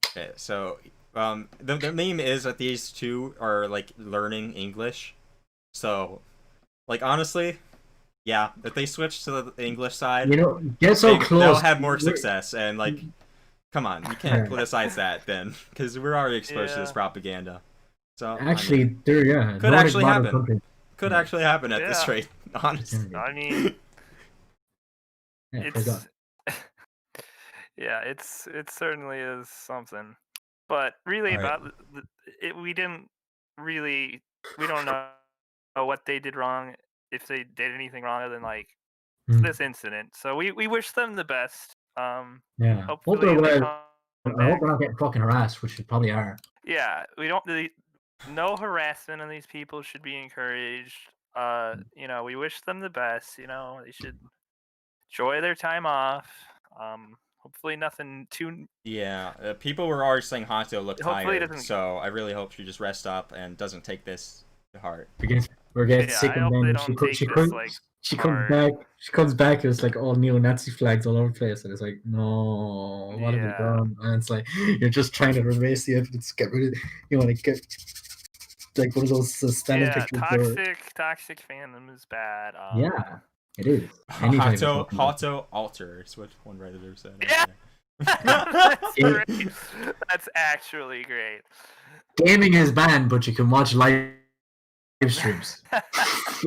Okay, so the meme is that these two are like learning English. So, like honestly, yeah, if they switch to the English side, You know, get so close. they'll have more success. And like, come on, you can't criticize that then, because we're already exposed to this propaganda. So actually, could actually happen. Could actually happen at this rate. Honestly, I mean, yeah, it's it certainly is something. But really, about it, we don't know what they did wrong, if they did anything wrong other than like this incident. So we wish them the best. Yeah. Hopefully I hope we're not getting fucking harassed, which we probably are. Yeah, we don't really. No harassment of these people should be encouraged. You know, we wish them the best. You know, they should enjoy their time off. Hopefully nothing too. Yeah, people were already saying Haato looked tired, so I really hope she just rests up and doesn't take this to heart. We're getting sick of them. She comes back. She comes back. It's like all neo-Nazi flags all over the place, and it's like, no, what have you done? And it's like you're just trying to erase the evidence, get rid of. You want to get like one of those standing pictures. Toxic fandom is bad. Yeah, it is. Haato alters, what one Redditor said. Yeah. That's actually great. Gaming is banned, but you can watch live streams.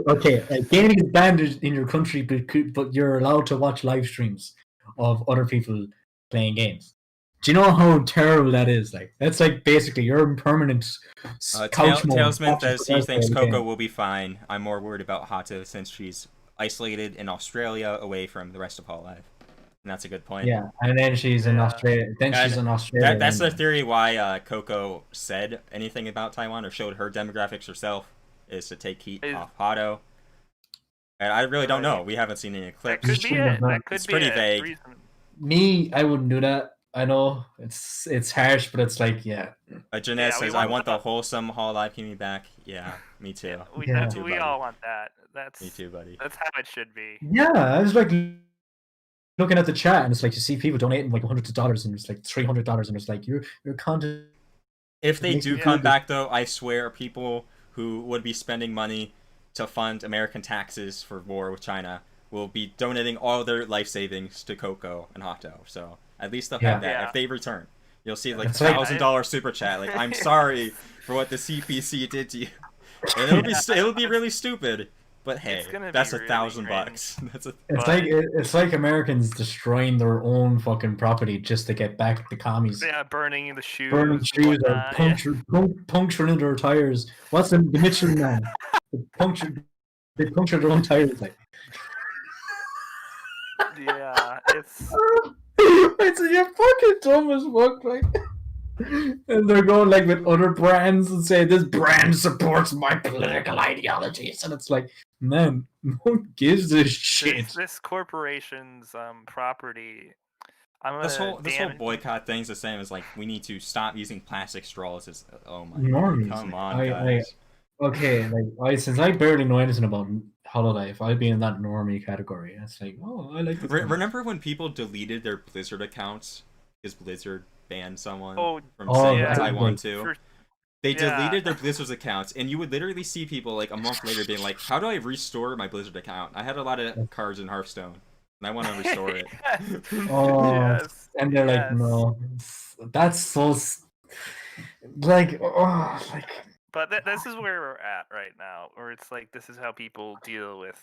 Okay, gaming is banned in your country, but you're allowed to watch live streams of other people playing games. Do you know how terrible that is? Like, that's like basically you're in permanent Tailsman says he thinks Coco will be fine. I'm more worried about Haato since she's isolated in Australia away from the rest of Hololive. And that's a good point. Yeah, and then she's in Australia. That's the theory why Coco said anything about Taiwan or showed her demographics herself, is to take heat off Haato. And I really don't know. We haven't seen any clips. That could be it. That could it's pretty vague. Me, I wouldn't do that. I know it's harsh, but it's like, Jeanette says, "I want the wholesome Hololive community back." Yeah, me too. We all want that. That's me too, buddy. That's how it should be. Yeah, I was like looking at the chat, and it's like you see people donating like hundreds of dollars, and it's like $300, and it's like you're content. If they do come back, though, I swear, people who would be spending money to fund American taxes for war with China will be donating all their life savings to Coco and Haato. So at least they'll have that if they return. You'll see like $1,000 super chat. Like, I'm sorry for what the CPC did to you, and it'll be really stupid. But hey, that's $1,000. That's it's like Americans destroying their own fucking property just to get back at the commies. Yeah, burning the shoes. Burning shoes or puncturing their tires. What's the Michelin man? They punctured their own tires. Like. Yeah, it's you're fucking dumb as fuck, like. And they're going like with other brands and say this brand supports my political ideologies, and it's like, man, no one gives a shit. This corporation's property. This whole boycott thing's the same as like we need to stop using plastic straws. As oh my God, come on, guys. Okay, like since I barely know anything about Hololive, I'd be in that normie category. It's like, oh, I like. Remember when people deleted their Blizzard accounts because Blizzard banned someone from Taiwan too? They deleted their Blizzard accounts, and you would literally see people like a month later being like, "How do I restore my Blizzard account? I had a lot of cards in Hearthstone, and I want to restore it." And they're like, "No, that's so like, like." But this is where we're at right now, where it's like this is how people deal with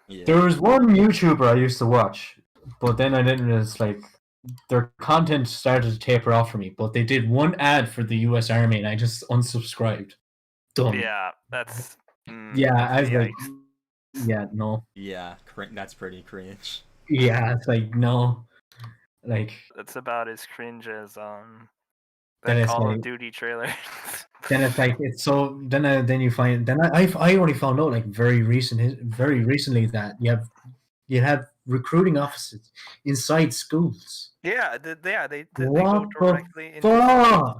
There was one YouTuber I used to watch, but then I didn't. It's like their content started to taper off for me. But they did one ad for the U.S. Army, and I just unsubscribed. Done. Yeah, that's. I was like, Yeah, no. Yeah, that's pretty cringe. Yeah, it's like no, like that's about as cringe as then that it's Call like of Duty trailer. then it's like it's so then you find then I only found out like very recently that you have recruiting offices inside schools. Yeah, they go What the directly into. fuck?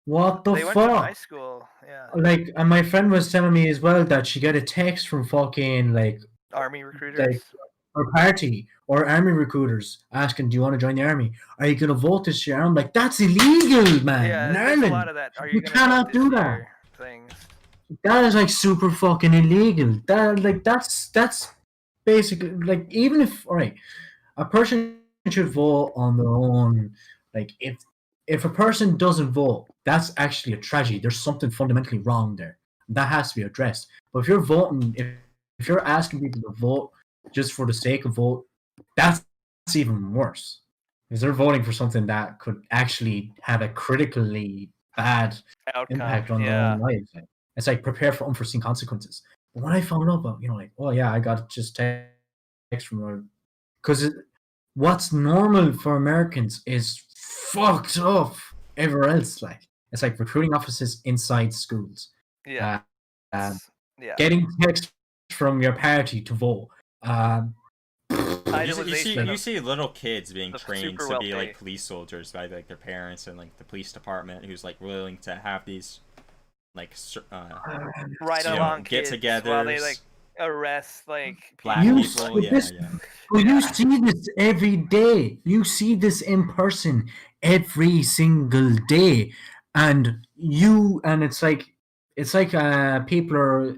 What the They went to my fuck? school. Yeah. Like, and my friend was telling me as well that she got a text from fucking like Army recruiters. her party or army recruiters asking, "Do you want to join the army? Are you gonna vote this year?" I'm like, "That's illegal, man. Yeah, in there's Ireland, a lot of that. Are you gonna cannot vote this do that. year things. That is like super fucking illegal. That's basically like even if all right, a person should vote on their own. Like if a person doesn't vote, that's actually a tragedy. There's something fundamentally wrong there. That has to be addressed. But if you're voting, if you're asking people to vote just for the sake of vote, that's even worse. Because they're voting for something that could actually have a critically bad Outcome, impact on their own lives. It's like prepare for unforeseen consequences. But when I found out about, like, oh yeah, I got just text from her, because what's normal for Americans is fucked up everywhere else. Like it's like recruiting offices inside schools. Yeah. Yeah. Getting text from your party to vote. You see little kids being trained to be like police soldiers by like their parents and like the police department who's like willing to have these like right along get-togethers while they like arrest like black people. You see this every day. You see this in person every single day, and it's like people are.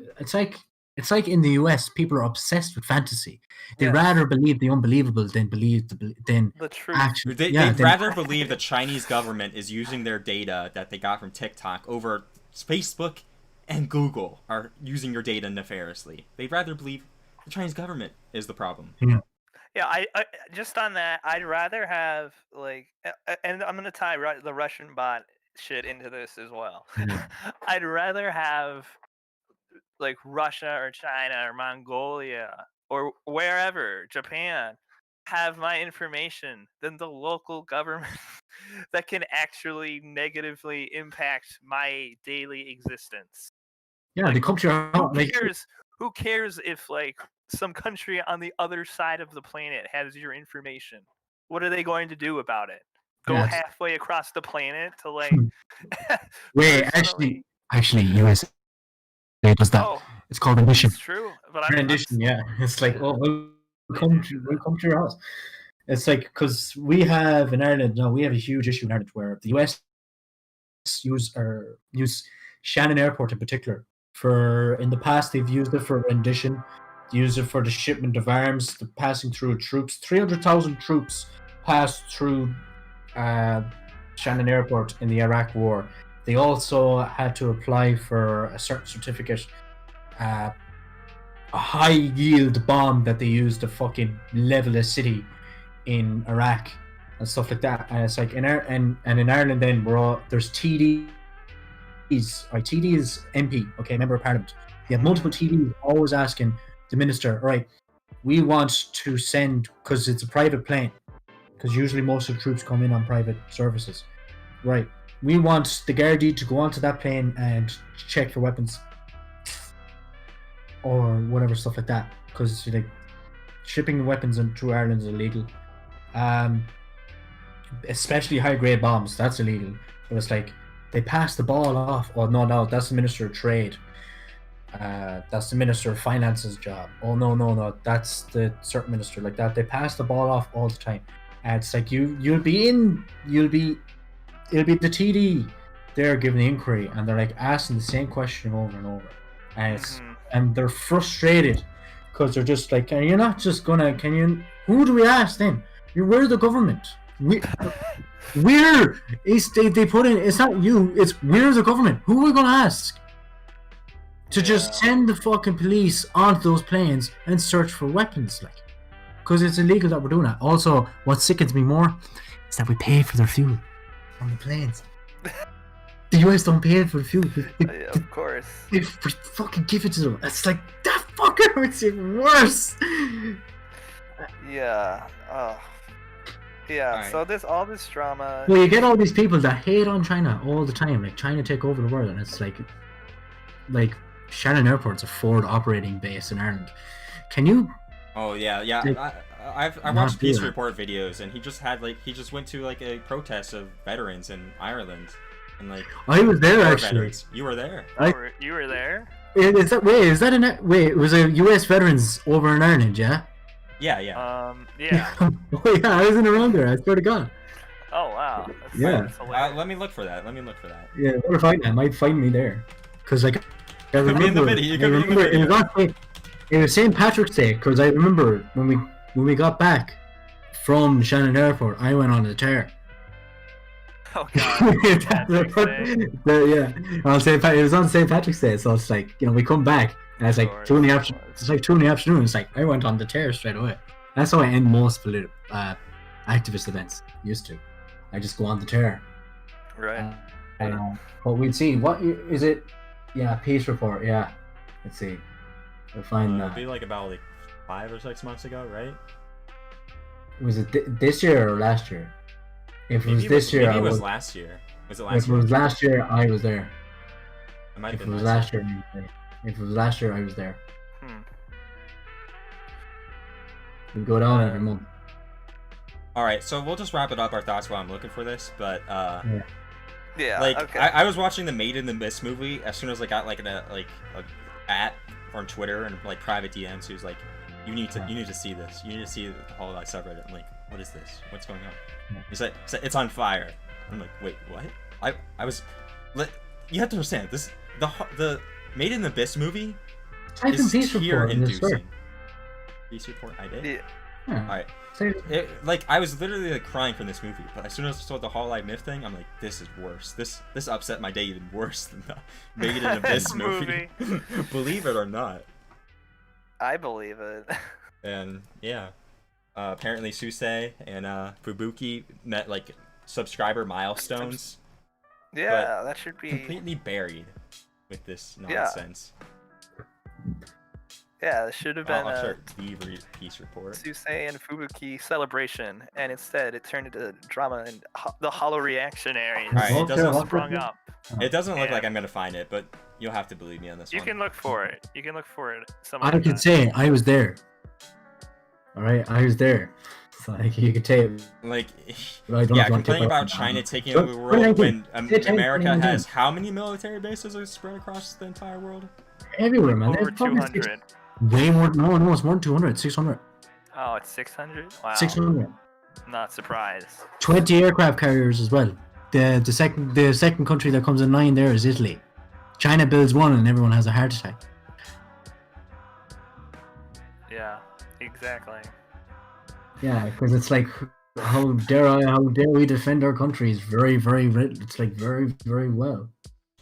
It's like in the US, people are obsessed with fantasy. They rather believe the unbelievable than believe the truth. Actually, they'd rather believe the Chinese government is using their data that they got from TikTok over Facebook and Google are using your data nefariously. They'd rather believe the Chinese government is the problem. Yeah, I just on that, I'd rather have like, and I'm gonna tie the Russian bot shit into this as well. I'd rather have like Russia or China or Mongolia or wherever, Japan, have my information than the local government that can actually negatively impact my daily existence. Yeah, they come to your house. Who cares if like some country on the other side of the planet has your information? What are they going to do about it? Go halfway across the planet to like wait, actually USA does that. Oh, it's called rendition. It's true, but rendition, yeah. It's like, oh, we'll come to your house. It's like, because we have in Ireland, we have a huge issue in Ireland where the US use Shannon Airport in particular. In the past, they've used it for rendition. They use it for the shipment of arms, the passing through of troops. 300,000 troops passed through Shannon Airport in the Iraq War. They also had to apply for a certain certificate, a high yield bomb that they used to fucking level a city in Iraq and stuff like that. And it's like in Ireland, then there's TDs. Right, TD is MP, okay, member of parliament. You have multiple TDs always asking the minister, right, we want to send, because it's a private plane, because usually most of the troops come in on private services, right, we want the Gardaí to go onto that plane and check for weapons or whatever stuff like that, because like shipping weapons through Ireland is illegal, especially high grade bombs. That's illegal. But it's like they pass the ball off. Oh no, that's the Minister of Trade. That's the Minister of Finance's job. Oh no, that's the certain minister like that. They pass the ball off all the time, and it's like it'll be the TD there giving the inquiry, and they're like asking the same question over and over, and they're frustrated because they're just like, you're not just gonna, who do we ask then? We're the government. They put in, it's not you, it's we're the government. Who are we gonna ask to just send the fucking police onto those planes and search for weapons, like, because it's illegal that we're doing that. Also, what sickens me more is that we pay for their fuel on the planes. The US don't pay for the fuel. Of course. They fucking give it to them. It's like, that fucking hurts even worse. Yeah. Yeah. Alright. So all this drama. Well, you get all these people that hate on China all the time, like China take over the world, and it's like Shannon Airport's a Ford operating base in Ireland. Can you? Oh yeah. Like, I watched Peace Report videos, and he just went to like a protest of veterans in Ireland, and like I was there actually. Veterans. You were there. You were there? Is it was a U.S. veterans over in Ireland? Yeah. Yeah. Yeah. Oh yeah, I wasn't around there. I swear to God. Oh wow. That's Let me look for that. Yeah, what if I might find me there? Because like I Could be in the remember, video. You could be in the video. It was St. Patrick's Day, because I remember when we got back from Shannon Airport, I went on the tear. Oh god. Yeah, it was on St. Patrick's Day, so it's like, we come back and it's like 2 in the afternoon. It's like 2 in the afternoon. It's like I went on the tear straight away. That's how I end most activist events. Used to, I just go on the tear. Right. But we'd see what is it? Yeah, Peace Report. Yeah, let's see. We'll find that. It'd be like about 5 or 6 months ago, right? Was it this year or last year? If it was this year, maybe it was last year. Was it last If year? it was last year, I was there. It might have If it been was last year, if it was last year, I was there. We go down every month. All right, so we'll just wrap it up. Our thoughts while I'm looking for this, but Yeah. like Okay. I was watching the Made in the Abyss movie as soon as I got like a at on Twitter and like private DMs. He was like, "You need to see this. You need to see the Hololive subreddit." I'm like, "What is this? What's going on?" He said, "It's on fire." I'm like, "Wait, what?" I was, you have to understand this. The Made in the Abyss movie is tear-inducing. Peace Report, I did. Yeah. All right. I was literally crying from this movie, but as soon as I saw the Hololive Myth thing, I'm like, this is worse. This upset my day even worse than the Made in Abyss movie. Believe it or not. I believe it. And yeah, apparently Susei and Fubuki met subscriber milestones. Yeah, that should be completely buried with this nonsense. Yeah, it should have been a Peace Report. Susei and Fubuki celebration, and instead it turned into drama and the holoreactionaries. Sprung up. It doesn't look like I'm gonna find it, but you'll have to believe me on this one. You can look for it. I could say I was there. All right, I was there. So you could say complaining about China taking over the world when America has how many military bases are spread across the entire world? Everywhere, man. Over 200. Way more. No, it's more than 200. 600. Oh, it's 600. Wow. 600. Not surprised. 20 aircraft carriers as well. The second country that comes in line there is Italy. China builds one and everyone has a heart attack. Yeah, exactly. Yeah, because it's like, how dare we defend our countries very, very, very, very well.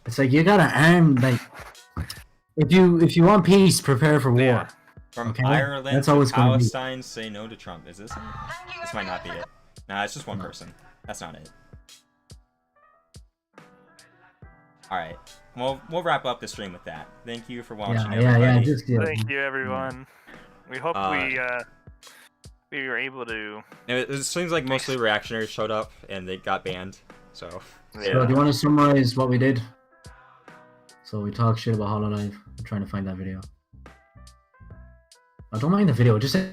It's like you gotta arm, if you want peace, prepare for war. Yeah. From Ireland to Palestine, say no to Trump. Is this it? This might not be it. Nah, it's just one person. That's not it. Alright. Well, we'll wrap up the stream with that. Thank you for watching, everybody. Thank you, everyone. We hope we were able to... It seems like mostly reactionaries showed up, and they got banned, so... Yeah. So, do you want to summarize what we did? So we talk shit about Hololive. I'm trying to find that video. I don't mind the video. Just end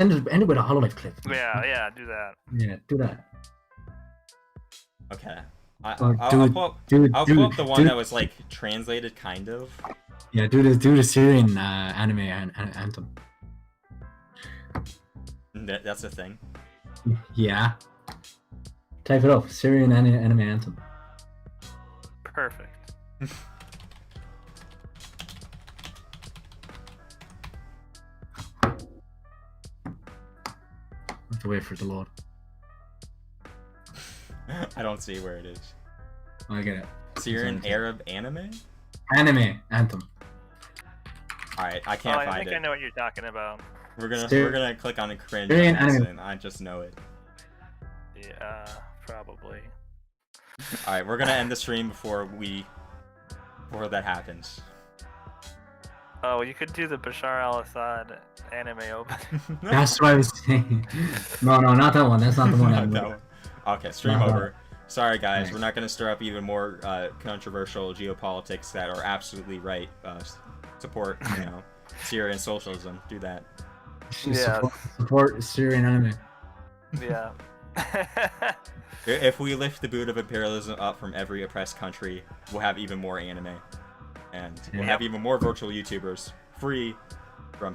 it with a Hololive clip. Yeah, do that. Yeah, do that. Okay. I'll pull up the one that was translated, kind of. Yeah, do the Syrian anime anthem. That's a thing. Yeah. Type it up. Syrian anime anthem. Perfect. Have to wait for the load. I don't see where it is. I get it. Syrian Arab anime? Anime anthem. Alright, I can't find it. I think I know what you're talking about. We're gonna click on the cringe and I just know it. Yeah, probably. Alright, we're gonna end the stream before that happens. Oh, you could do the Bashar al-Assad anime open. That's what I was saying. No, not that one. That's not the one. Not that one. Okay, stream No. over. Sorry, guys. Nice. We're not going to stir up even more controversial geopolitics that are absolutely right. Support, Syria and socialism. Do that. Yeah. Support Syrian anime. Yeah. If we lift the boot of imperialism up from every oppressed country, we'll have even more anime. And we'll have even more virtual YouTubers. Free